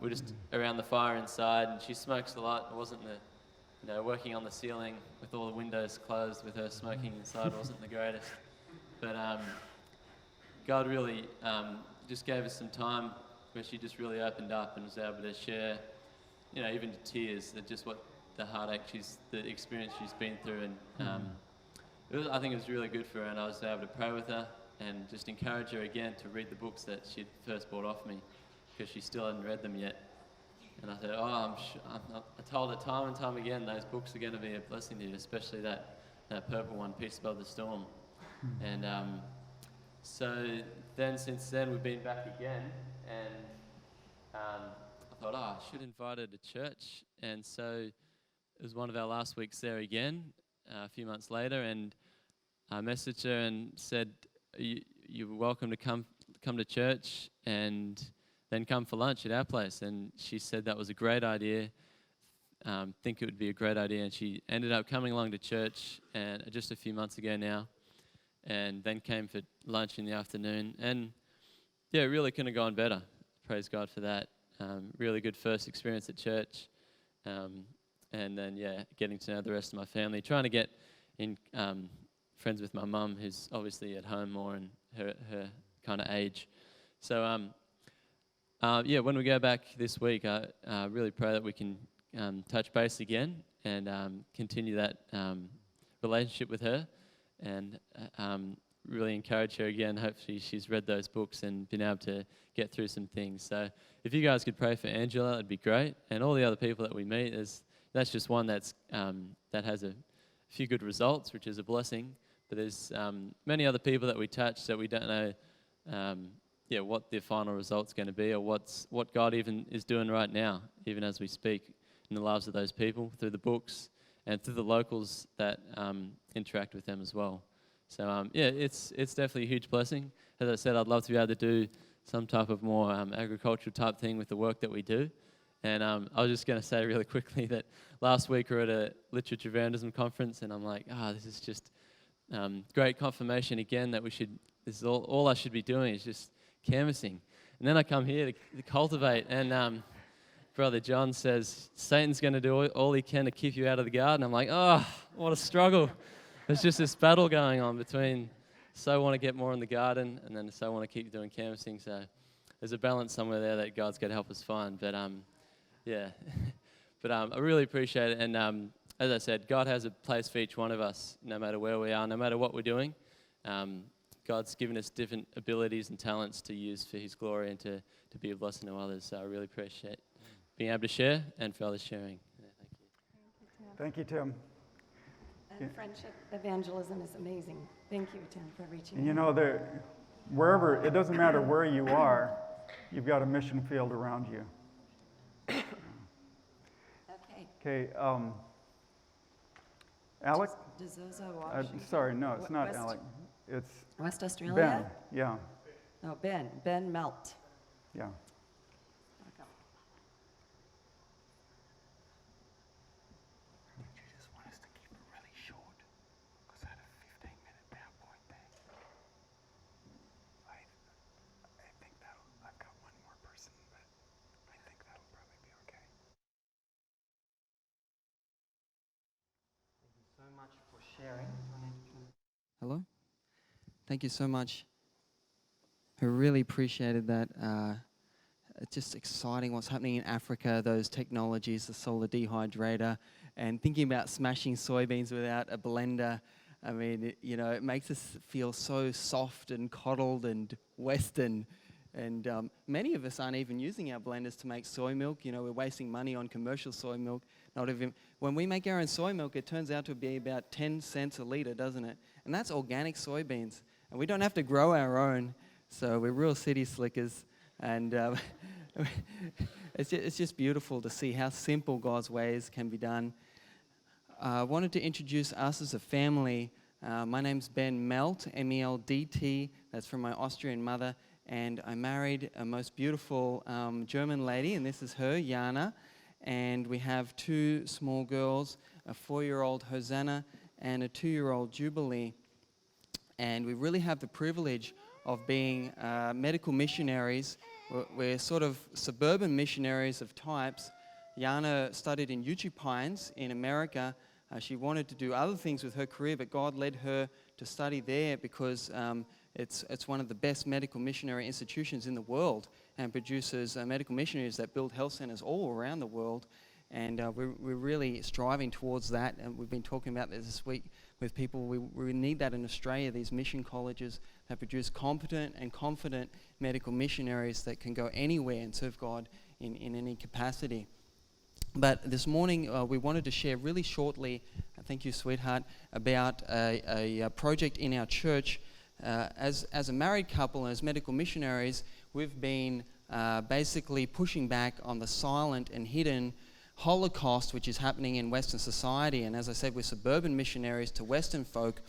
Speaker 3: we're just around the fire inside, and she smokes a lot. It wasn't working on the ceiling with all the windows closed with her smoking inside wasn't the greatest. But God really just gave us some time where she just really opened up and was able to share, even to tears, that just what the heartache the experience she's been through. And I think it was really good for her, and I was able to pray with her and just encourage her again to read the books that she'd first bought off me, because she still hadn't read them yet. And I said, I told her time and time again, those books are going to be a blessing to you, especially that purple one, Peace Above the Storm. And so then, since then, we've been back again, and I thought, I should invite her to church. And so it was one of our last weeks there again, a few months later, and I messaged her and said, you're welcome to come to church and then come for lunch at our place. And she said that was a great idea. Think it would be a great idea. And she ended up coming along to church and just a few months ago now, and then came for lunch in the afternoon. And yeah, it really couldn't have gone better. Praise God for that. Really good first experience at church. And then, getting to know the rest of my family, trying to get in friends with my mum, who's obviously at home more and her kind of age. So, when we go back this week, I really pray that we can touch base again and continue that relationship with her, and really encourage her again. Hopefully she's read those books and been able to get through some things. So if you guys could pray for Angela, it'd be great. And all the other people that we meet, that's just one that has a few good results, which is a blessing. But there's many other people that we touch that we don't know what the final result's going to be, or what God even is doing right now, even as we speak in the lives of those people through the books and through the locals that interact with them as well. So it's definitely a huge blessing. As I said, I'd love to be able to do some type of more agricultural type thing with the work that we do. And I was just going to say really quickly that last week we were at a literature vandalism conference, and I'm like, this is just great confirmation again that this is all I should be doing is just canvassing. And then I come here to Cultivate, and Brother John says, Satan's going to do all he can to keep you out of the garden. I'm like, what a struggle. There's just this battle going on between so want to get more in the garden and then so want to keep doing canvassing. So there's a balance somewhere there that God's got to help us find. But but I really appreciate it. And as I said, God has a place for each one of us, no matter where we are, no matter what we're doing. God's given us different abilities and talents to use for His glory and to be a blessing to others. So I really appreciate being able to share and for others sharing. Yeah,
Speaker 1: Thank you, Tim.
Speaker 2: And friendship evangelism is amazing. Thank you, Tim, for reaching
Speaker 1: And
Speaker 2: out.
Speaker 1: wherever, it doesn't matter where you are, you've got a mission field around you. Okay, Alec?
Speaker 2: DeZozo, Washington.
Speaker 1: Sorry, no, it's not Alec. It's
Speaker 2: West Australia?
Speaker 1: Ben, yeah.
Speaker 2: Oh, Ben Meldt.
Speaker 1: Yeah.
Speaker 4: Hello? Thank you so much. I really appreciated that. It's just exciting what's happening in Africa, those technologies, the solar dehydrator, and thinking about smashing soybeans without a blender. I mean, it makes us feel so soft and coddled and Western. And many of us aren't even using our blenders to make soy milk. We're wasting money on commercial soy milk. When we make our own soy milk, it turns out to be about 10 cents a litre, doesn't it? And that's organic soybeans. And we don't have to grow our own. So we're real city slickers. And it's just beautiful to see how simple God's ways can be done. I wanted to introduce us as a family. My name's Ben Meldt, M-E-L-D-T. That's from my Austrian mother. And I married a most beautiful German lady, and this is her, Jana. And we have two small girls, a 4-year-old Hosanna and a 2-year-old Jubilee. And we really have the privilege of being medical missionaries. We're sort of suburban missionaries of types. Jana studied in Uchi Pines in America. She wanted to do other things with her career, but God led her to study there because it's one of the best medical missionary institutions in the world and produces medical missionaries that build health centers all around the world. And we're really striving towards that. And we've been talking about this week with people. We need that in Australia, these mission colleges that produce competent and confident medical missionaries that can go anywhere and serve God in any capacity. But this morning, we wanted to share really shortly, thank you, sweetheart, about a project in our church. As a married couple and as medical missionaries, we've been basically pushing back on the silent and hidden Holocaust which is happening in Western society. And as I said, we're suburban missionaries to Western folk,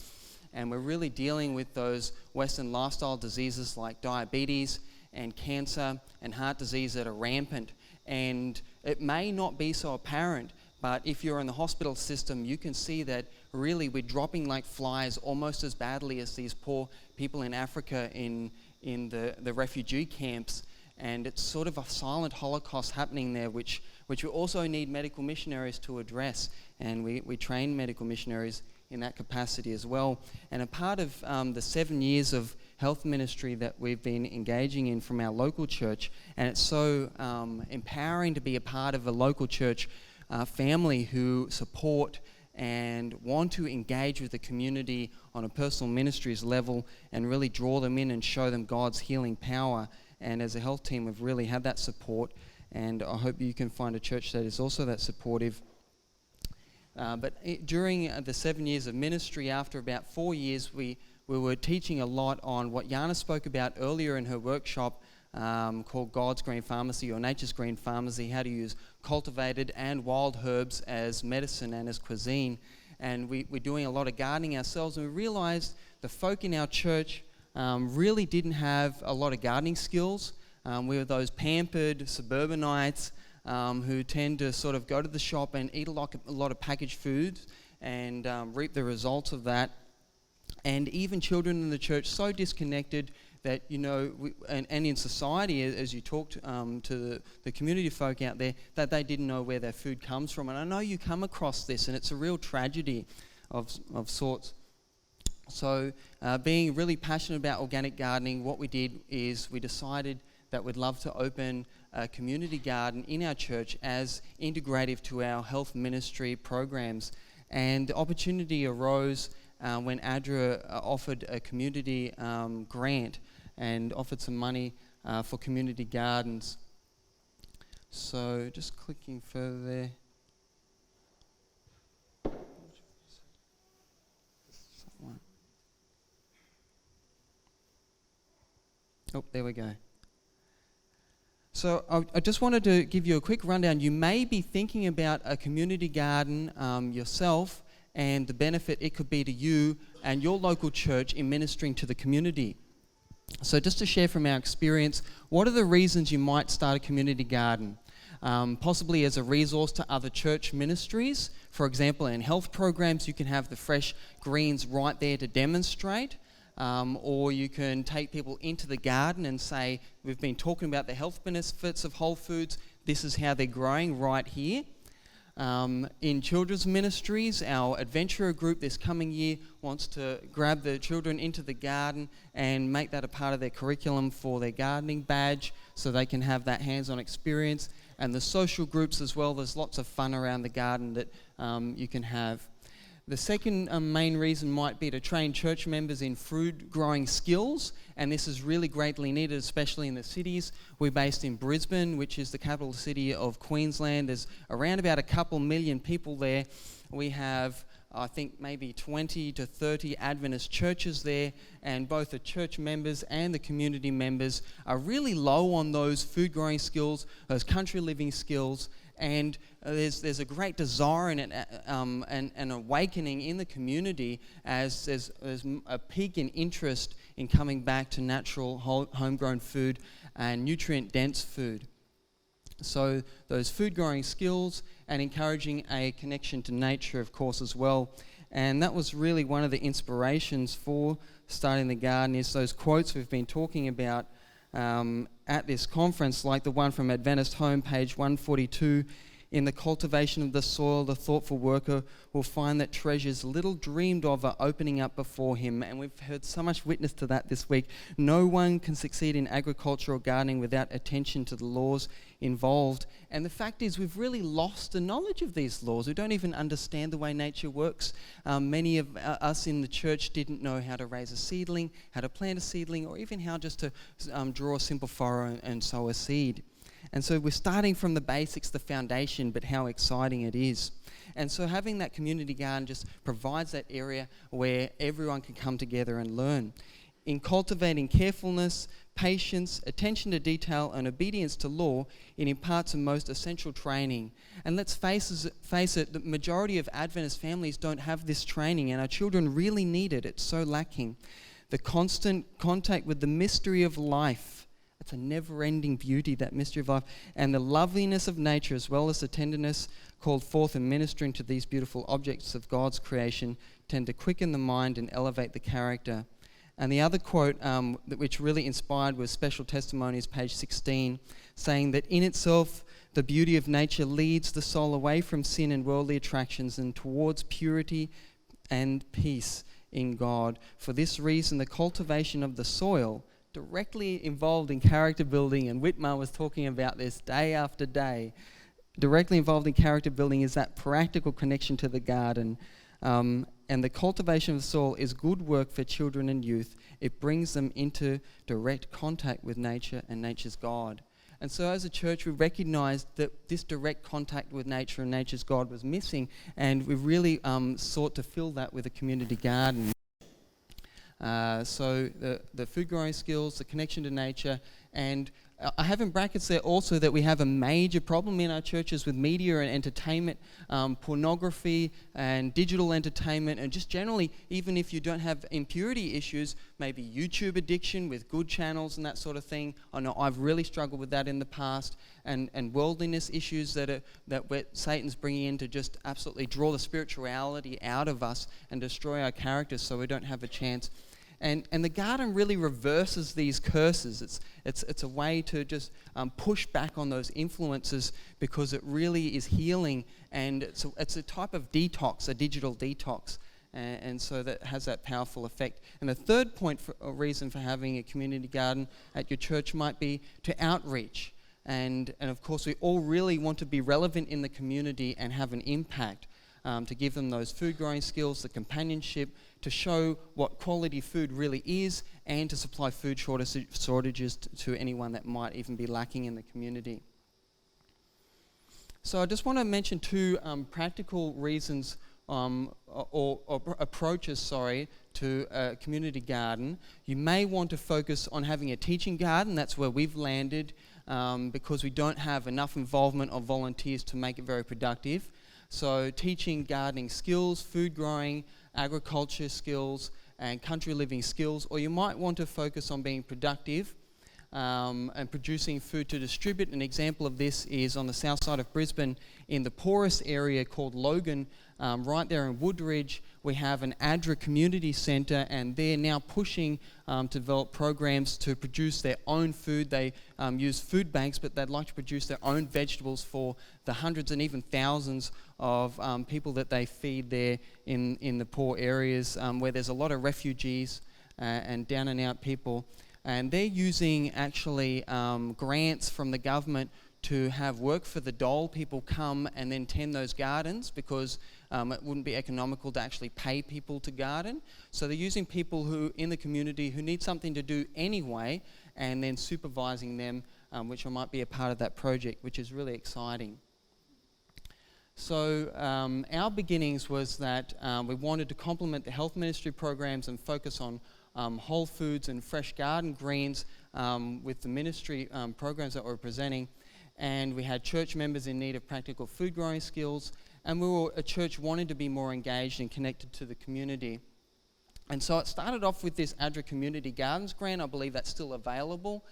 Speaker 4: and we're really dealing with those Western lifestyle diseases like diabetes and cancer and heart disease that are rampant. And it may not be so apparent, but if you're in the hospital system, you can see that really we're dropping like flies almost as badly as these poor people in Africa in the refugee camps. And it's sort of a silent Holocaust happening there, which we also need medical missionaries to address. And we train medical missionaries in that capacity as well. And a part of the 7 years of health ministry that we've been engaging in from our local church, and it's so empowering to be a part of a local church family who support and want to engage with the community on a personal ministries level and really draw them in and show them God's healing power. And as a health team, we've really had that support, and I hope you can find a church that is also that supportive. During the 7 years of ministry, after about 4 years, we were teaching a lot on what Jana spoke about earlier in her workshop, called God's Green Pharmacy or Nature's Green Pharmacy, how to use cultivated and wild herbs as medicine and as cuisine. And we're doing a lot of gardening ourselves, and we realized the folk in our church really didn't have a lot of gardening skills. We were those pampered suburbanites who tend to sort of go to the shop and eat a lot of packaged foods and reap the results of that. And even children in the church so disconnected that, and in society, as you talk to the community folk out there, that they didn't know where their food comes from. And I know you come across this, and it's a real tragedy of sorts. So being really passionate about organic gardening, what we did is we decided that we'd love to open a community garden in our church as integrative to our health ministry programs. And the opportunity arose when ADRA offered a community grant and offered some money for community gardens. So just clicking further there. Oh, there we go. So I just wanted to give you a quick rundown. You may be thinking about a community garden yourself and the benefit it could be to you and your local church in ministering to the community. So just to share from our experience, what are the reasons you might start a community garden? Possibly as a resource to other church ministries. For example, in health programs, you can have the fresh greens right there to demonstrate. Or you can take people into the garden and say, we've been talking about the health benefits of whole foods. This is how they're growing right here. In children's ministries, our adventurer group this coming year wants to grab the children into the garden and make that a part of their curriculum for their gardening badge so they can have that hands-on experience. And the social groups as well, there's lots of fun around the garden that you can have. The second main reason might be to train church members in food growing skills, and this is really greatly needed, especially in the cities. We're based in Brisbane, which is the capital city of Queensland. There's around about a couple million people there. We have, I think, maybe 20 to 30 Adventist churches there, and both the church members and the community members are really low on those food growing skills, those country living skills. And there's a great desire and an awakening in the community as there's a peak in interest in coming back to natural homegrown food and nutrient-dense food. So those food-growing skills and encouraging a connection to nature, of course, as well. And that was really one of the inspirations for starting the garden, is those quotes we've been talking about at this conference, like the one from Adventist Home, page 142. In the cultivation of the soil, the thoughtful worker will find that treasures little dreamed of are opening up before him. And we've heard so much witness to that this week. No one can succeed in agriculture or gardening without attention to the laws involved. And the fact is, we've really lost the knowledge of these laws. We don't even understand the way nature works. Many of us in the church didn't know how to raise a seedling, how to plant a seedling, or even how just to draw a simple furrow and sow a seed. And so we're starting from the basics, the foundation, but how exciting it is. And so having that community garden just provides that area where everyone can come together and learn. In cultivating carefulness, patience, attention to detail, and obedience to law, it imparts a most essential training. And let's face it, the majority of Adventist families don't have this training, and our children really need it. It's so lacking. The constant contact with the mystery of life. It's a never-ending beauty, that mystery of life, and the loveliness of nature, as well as the tenderness called forth in ministering to these beautiful objects of God's creation, tend to quicken the mind and elevate the character. And the other quote which really inspired was Special Testimonies, page 16, saying that in itself, the beauty of nature leads the soul away from sin and worldly attractions and towards purity and peace in God. For this reason, the cultivation of the soil directly involved in character building, and Whitmar was talking about this day after day, directly involved in character building is that practical connection to the garden. And the cultivation of the soil is good work for children and youth. It brings them into direct contact with nature and nature's God. And so as a church, we recognized that this direct contact with nature and nature's God was missing, and we really sought to fill that with a community garden. So the food growing skills, the connection to nature, and I have in brackets there also that we have a major problem in our churches with media and entertainment, pornography and digital entertainment, and just generally, even if you don't have impurity issues, maybe YouTube addiction with good channels and that sort of thing. I know I've really struggled with that in the past, and worldliness issues that Satan's bringing in to just absolutely draw the spirituality out of us and destroy our characters so we don't have a chance. And the garden really reverses these curses. It's a way to just push back on those influences, because it really is healing, and it's a type of detox, a digital detox, and so that has that powerful effect. And the third point reason for having a community garden at your church might be to outreach. And of course, we all really want to be relevant in the community and have an impact, to give them those food growing skills, the companionship, to show what quality food really is, and to supply food shortages to anyone that might even be lacking in the community. So I just want to mention two practical reasons or approaches, to a community garden. You may want to focus on having a teaching garden. That's where we've landed, because we don't have enough involvement of volunteers to make it very productive. So teaching gardening skills, food growing, agriculture skills, and country living skills. Or you might want to focus on being productive and producing food to distribute. An example of this is on the south side of Brisbane, in the poorest area called Logan, right there in Woodridge. We have an ADRA community centre, and they're now pushing to develop programs to produce their own food. They use food banks, but they'd like to produce their own vegetables for the hundreds and even thousands of people that they feed there in the poor areas, where there's a lot of refugees and down and out people. And they're using actually grants from the government to have work for the dole. People come and then tend those gardens, because it wouldn't be economical to actually pay people to garden. So they're using people who in the community who need something to do anyway, and then supervising them, which I might be a part of that project, which is really exciting. So our beginnings was that we wanted to complement the health ministry programs and focus on whole foods and fresh garden greens with the ministry programs that we're presenting. And we had church members in need of practical food growing skills, and we were a church wanting to be more engaged and connected to the community. And so it started off with this ADRA Community Gardens grant. I believe that's still available.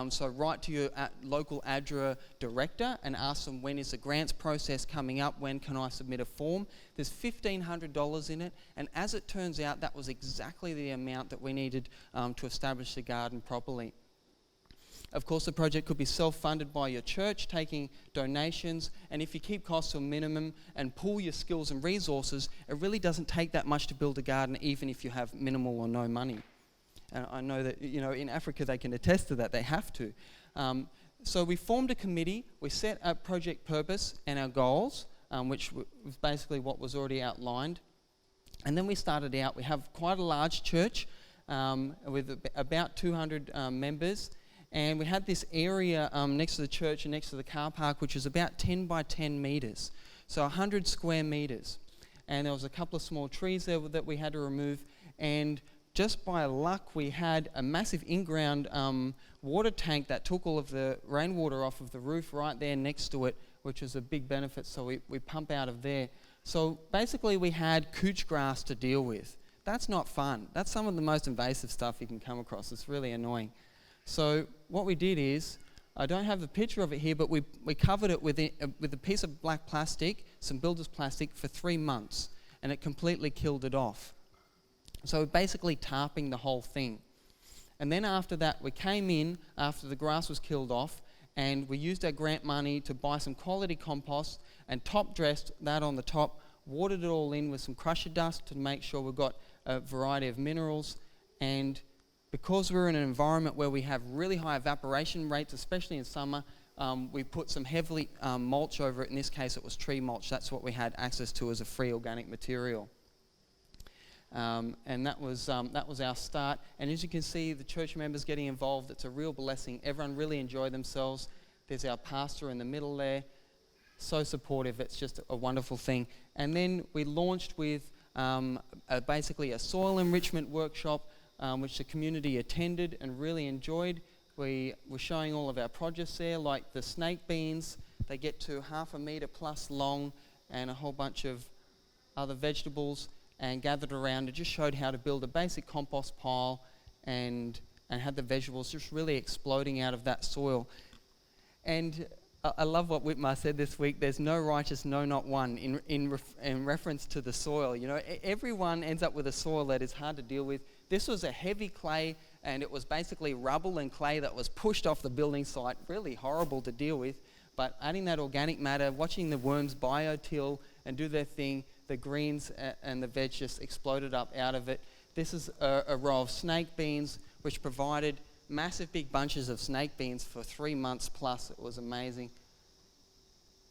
Speaker 4: So write to your local ADRA director and ask them, when is the grants process coming up? When can I submit a form? There's $1,500 in it, and as it turns out, that was exactly the amount that we needed to establish the garden properly. Of course, the project could be self-funded by your church, taking donations, and if you keep costs to a minimum and pool your skills and resources, it really doesn't take that much to build a garden, even if you have minimal or no money. And I know that, in Africa they can attest to that, they have to. So we formed a committee, we set a project purpose and our goals, which was basically what was already outlined. And then we started out, we have quite a large church with about 200 members. And we had this area next to the church and next to the car park, which was about 10 by 10 metres, so 100 square metres. And there was a couple of small trees there that we had to remove. And just by luck, we had a massive in-ground water tank that took all of the rainwater off of the roof right there next to it, which was a big benefit, so we pump out of there. So basically we had couch grass to deal with. That's not fun. That's some of the most invasive stuff you can come across. It's really annoying. So what we did is, I don't have the picture of it here, but we covered it with a piece of black plastic, some builder's plastic, for 3 months, and it completely killed it off. So we're basically tarping the whole thing. And then after that, we came in after the grass was killed off, and we used our grant money to buy some quality compost and top dressed that on the top, watered it all in with some crusher dust to make sure we've got a variety of minerals. And because we're in an environment where we have really high evaporation rates, especially in summer, we put some heavily mulch over it. In this case, it was tree mulch. That's what we had access to as a free organic material. And that was our start. And as you can see, the church members getting involved, it's a real blessing. Everyone really enjoyed themselves. There's our pastor in the middle there. So supportive. It's just a wonderful thing. And then we launched with basically a soil enrichment workshop, which the community attended and really enjoyed. We were showing all of our produce there, like the snake beans. They get to 1/2 metre plus long, and a whole bunch of other vegetables, and gathered around and just showed how to build a basic compost pile and had the vegetables just really exploding out of that soil. And I love what Whitmar said this week. There's no righteous, no, not one, in reference to the soil. You know, everyone ends up with a soil that is hard to deal with. This was a heavy clay, and it was basically rubble and clay that was pushed off the building site. Really horrible to deal with. But adding that organic matter, watching the worms biotill and do their thing, the greens and the veg just exploded up out of it. This is a row of snake beans, which provided massive big bunches of snake beans for 3 months plus. It was amazing.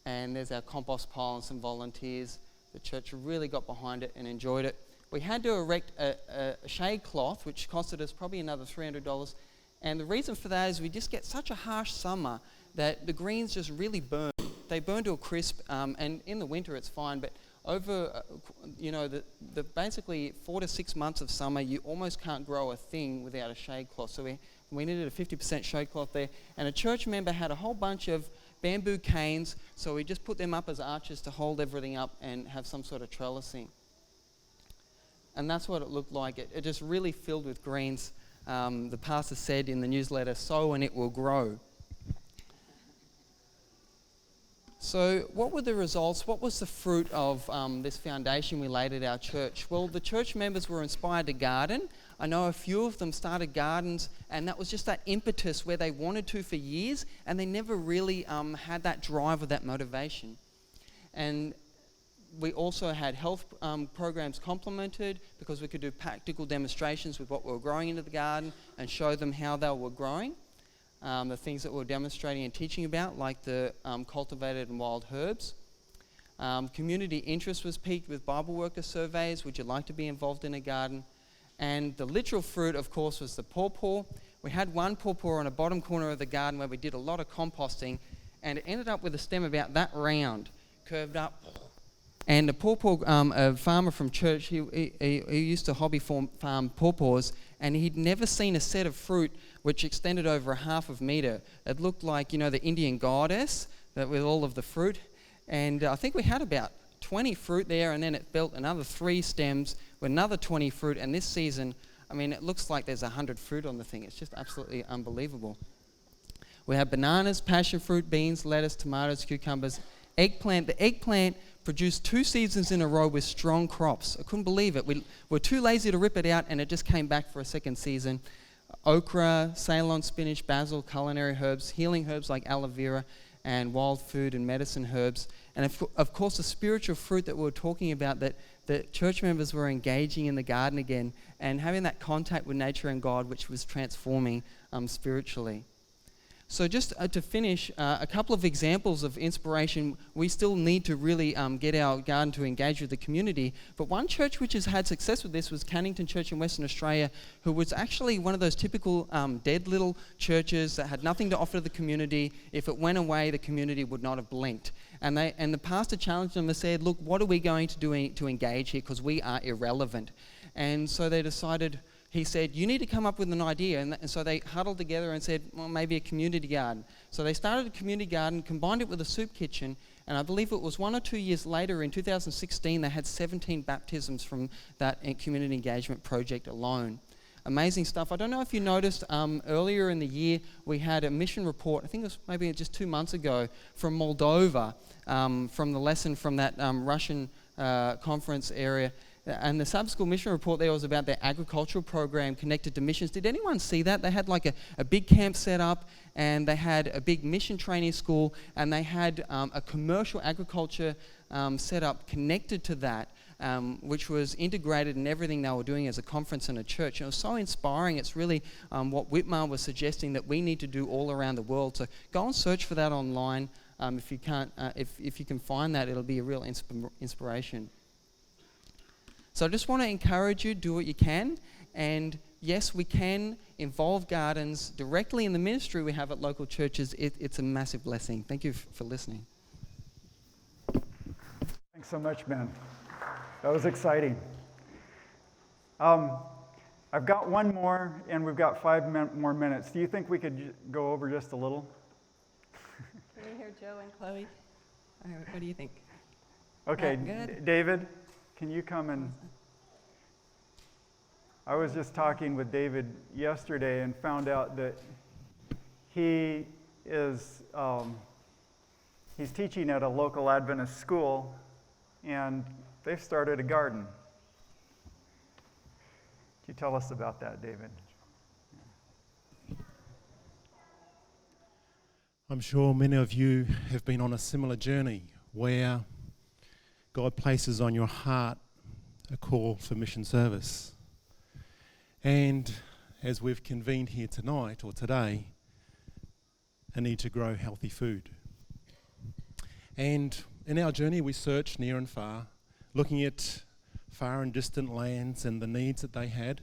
Speaker 4: And there's our compost pile and some volunteers. The church really got behind it and enjoyed it. We had to erect a shade cloth, which costed us probably another $300. And the reason for that is we just get such a harsh summer that the greens just really burn. They burn to a crisp, and in the winter it's fine, but over, the basically 4 to 6 months of summer, you almost can't grow a thing without a shade cloth. So we needed a 50% shade cloth there. And a church member had a whole bunch of bamboo canes, so we just put them up as arches to hold everything up and have some sort of trellising. And that's what it looked like. It just really filled with greens. The pastor said in the newsletter, "Sow and it will grow." So what were the results? What was the fruit of this foundation we laid at our church? Well, the church members were inspired to garden. I know a few of them started gardens, and that was just that impetus where they wanted to for years, and they never really had that drive or that motivation. And we also had health programs complemented, because we could do practical demonstrations with what we were growing into the garden and show them how they were growing. The things that we're demonstrating and teaching about, like the cultivated and wild herbs. Community interest was piqued with Bible worker surveys. Would you like to be involved in a garden? And the literal fruit, of course, was the pawpaw. We had one pawpaw on a bottom corner of the garden where we did a lot of composting, and it ended up with a stem about that round, curved up. And the pawpaw, a farmer from church, he used to hobby farm pawpaws, and he'd never seen a set of fruit which extended over 1/2 metre. It looked like, the Indian goddess with all of the fruit. And I think we had about 20 fruit there, and then it built another 3 stems with another 20 fruit. And this season, it looks like there's 100 fruit on the thing. It's just absolutely unbelievable. We have bananas, passion fruit, beans, lettuce, tomatoes, cucumbers, eggplant. The eggplant produced 2 seasons in a row with strong crops. I couldn't believe it. We were too lazy to rip it out, and it just came back for a second season. Okra, Ceylon spinach, basil, culinary herbs, healing herbs like aloe vera, and wild food and medicine herbs. And of course, the spiritual fruit that we were talking about, that the church members were engaging in the garden again and having that contact with nature and God, which was transforming spiritually. So just to finish, a couple of examples of inspiration. We still need to really get our garden to engage with the community. But one church which has had success with this was Cannington Church in Western Australia, who was actually one of those typical dead little churches that had nothing to offer to the community. If it went away, the community would not have blinked. And the pastor challenged them and said, "Look, what are we going to do to engage here? Because we are irrelevant." And so they decided, he said, "You need to come up with an idea." And so they huddled together and said, well, maybe a community garden. So they started a community garden, combined it with a soup kitchen, and I believe it was 1 or 2 years later, in 2016, they had 17 baptisms from that community engagement project alone. Amazing stuff. I don't know if you noticed, earlier in the year, we had a mission report, I think it was maybe just 2 months ago, from Moldova, from the lesson from that Russian conference area. And the sub-school mission report there was about their agricultural program connected to missions. Did anyone see that? They had like a big camp set up, and they had a big mission training school, and they had a commercial agriculture set up connected to that. which was integrated in everything they were doing as a conference and a church. And it was so inspiring. It's really what Whitmar was suggesting that we need to do all around the world. So go and search for that online. If you can't, if you can find that, it'll be a real inspiration. So I just want to encourage you, do what you can. And yes, we can involve gardens directly in the ministry we have at local churches. It's a massive blessing. Thank you for listening.
Speaker 1: Thanks so much, Ben. That was exciting. I've got one more, and we've got 5 more minutes. Do you think we could go over just a little?
Speaker 2: Can you hear Joe and Chloe? Or what do you think?
Speaker 1: Okay,
Speaker 2: Good.
Speaker 1: David, can you come and... I was just talking with David yesterday and found out that he is he's teaching at a local Adventist school, and they've started a garden. Can you tell us about that, David?
Speaker 5: I'm sure many of you have been on a similar journey where God places on your heart a call for mission service. And as we've convened here tonight or today, a need to grow healthy food. And in our journey, we searched near and far, looking at far and distant lands and the needs that they had.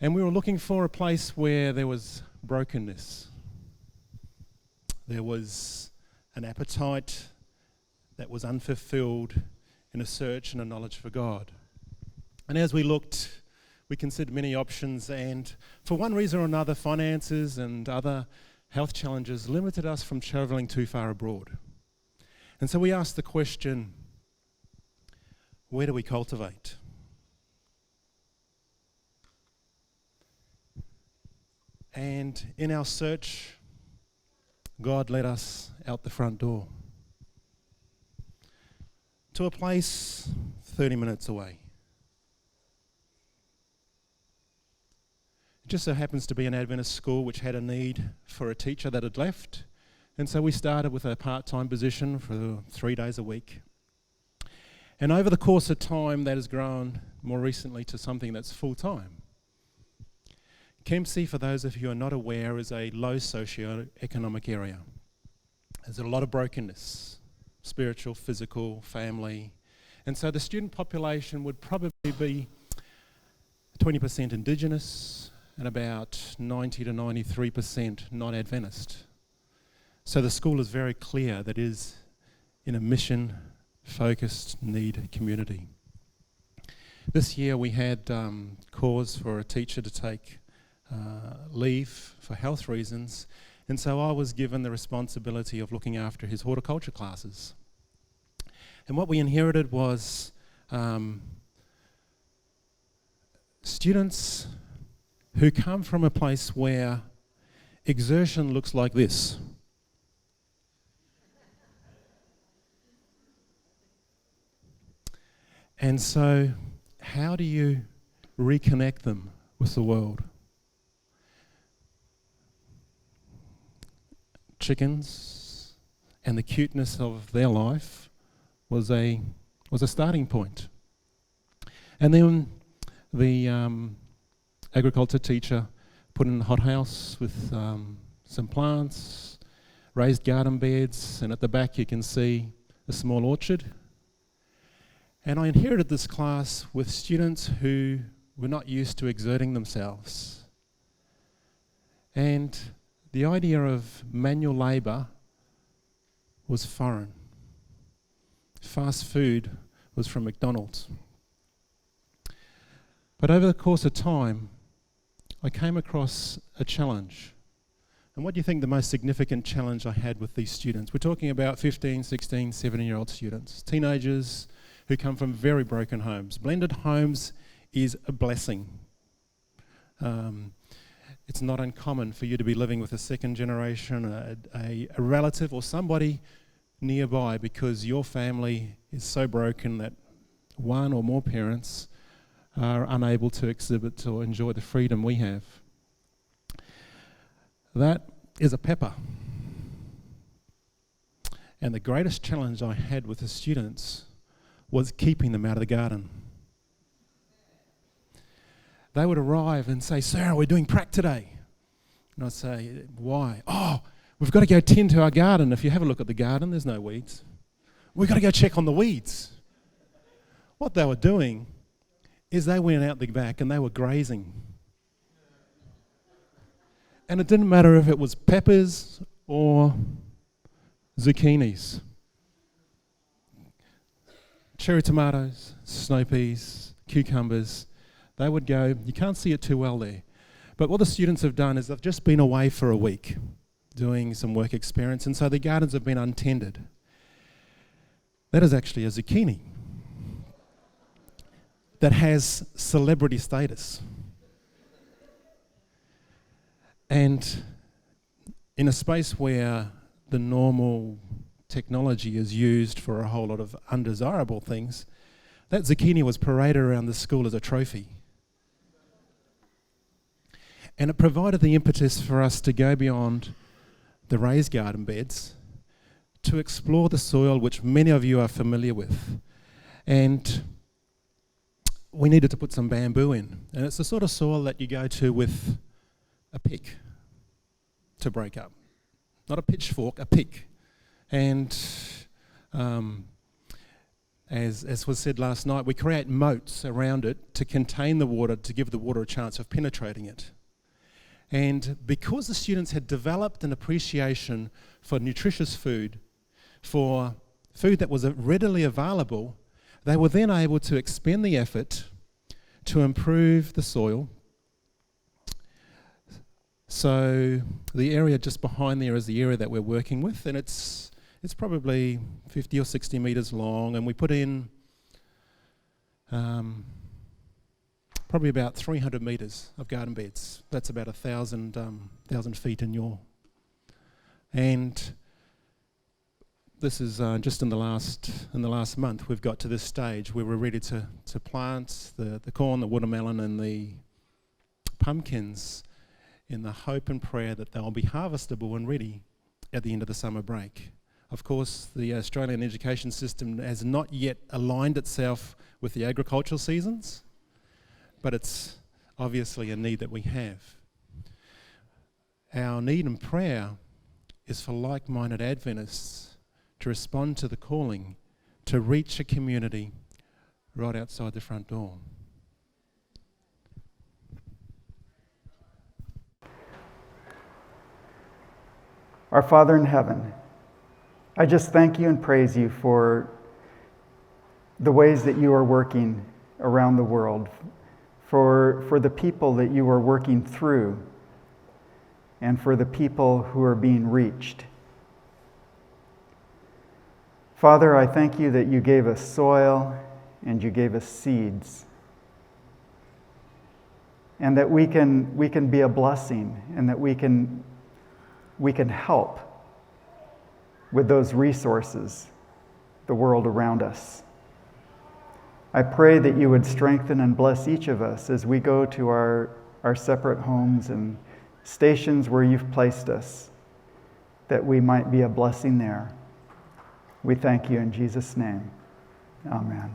Speaker 5: And we were looking for a place where there was brokenness. There was an appetite that was unfulfilled in a search and a knowledge for God. And as we looked, we considered many options, and for one reason or another, finances and other health challenges limited us from travelling too far abroad. And so we asked the question, where do we cultivate? And in our search, God led us out the front door to a place 30 minutes away. It just so happens to be an Adventist school which had a need for a teacher that had left. And so we started with a part-time position for 3 days a week. And over the course of time, that has grown more recently to something that's full-time. Kempsey, for those of you who are not aware, is a low socio-economic area. There's a lot of brokenness, spiritual, physical, family. And so the student population would probably be 20% Indigenous and about 90 to 93% non-Adventist. So the school is very clear that it is in a mission-focused need community. This year we had cause for a teacher to take leave for health reasons, and so I was given the responsibility of looking after his horticulture classes. And what we inherited was students who come from a place where exertion looks like this. And so, how do you reconnect them with the world? Chickens and the cuteness of their life was a starting point. And then the agriculture teacher put in a hothouse with some plants, raised garden beds, and at the back you can see a small orchard. And I inherited this class with students who were not used to exerting themselves. And the idea of manual labour was foreign. Fast food was from McDonald's. But over the course of time, I came across a challenge. And what do you think the most significant challenge I had with these students? We're talking about 15, 16, 17-year-old students, teenagers who come from very broken homes. Blended homes is a blessing. It's not uncommon for you to be living with a second generation, a relative or somebody nearby, because your family is so broken that one or more parents are unable to exhibit or enjoy the freedom we have. That is a pepper. And the greatest challenge I had with the students was keeping them out of the garden. They would arrive and say, "Sarah, we're doing prac today." And I'd say, "Why?" "Oh, we've got to go tend to our garden. If you have a look at the garden, there's no weeds. We've got to go check on the weeds." What they were doing is they went out the back and they were grazing. And it didn't matter if it was peppers or zucchinis, cherry tomatoes, snow peas, cucumbers. They would go, you can't see it too well there. But what the students have done is they've just been away for a week doing some work experience, and so the gardens have been untended. That is actually a zucchini that has celebrity status. And in a space where the normal technology is used for a whole lot of undesirable things, that zucchini was paraded around the school as a trophy. And it provided the impetus for us to go beyond the raised garden beds to explore the soil, which many of you are familiar with. And we needed to put some bamboo in. And it's the sort of soil that you go to with a pick to break up. Not a pitchfork, a pick. And as was said last night, we create moats around it to contain the water, to give the water a chance of penetrating it. And because the students had developed an appreciation for nutritious food, for food that was readily available, they were then able to expend the effort to improve the soil. So the area just behind there is the area that we're working with, and it's probably 50 or 60 metres long, and we put in probably about 300 metres of garden beds. That's about 1,000 feet in yaw. And this is just in the last month we've got to this stage where we're ready to plant the corn, the watermelon and the pumpkins in the hope and prayer that they'll be harvestable and ready at the end of the summer break. Of course, the Australian education system has not yet aligned itself with the agricultural seasons, but it's obviously a need that we have. Our need and prayer is for like-minded Adventists to respond to the calling to reach a community right outside the front door.
Speaker 1: Our Father in heaven, I just thank you and praise you for the ways that you are working around the world, for the people that you are working through, and for the people who are being reached. Father, I thank you that you gave us soil and you gave us seeds, and that we can be a blessing, and that we can help with those resources, the world around us. I pray that you would strengthen and bless each of us as we go to our separate homes and stations where you've placed us, that we might be a blessing there. We thank you in Jesus' name. Amen.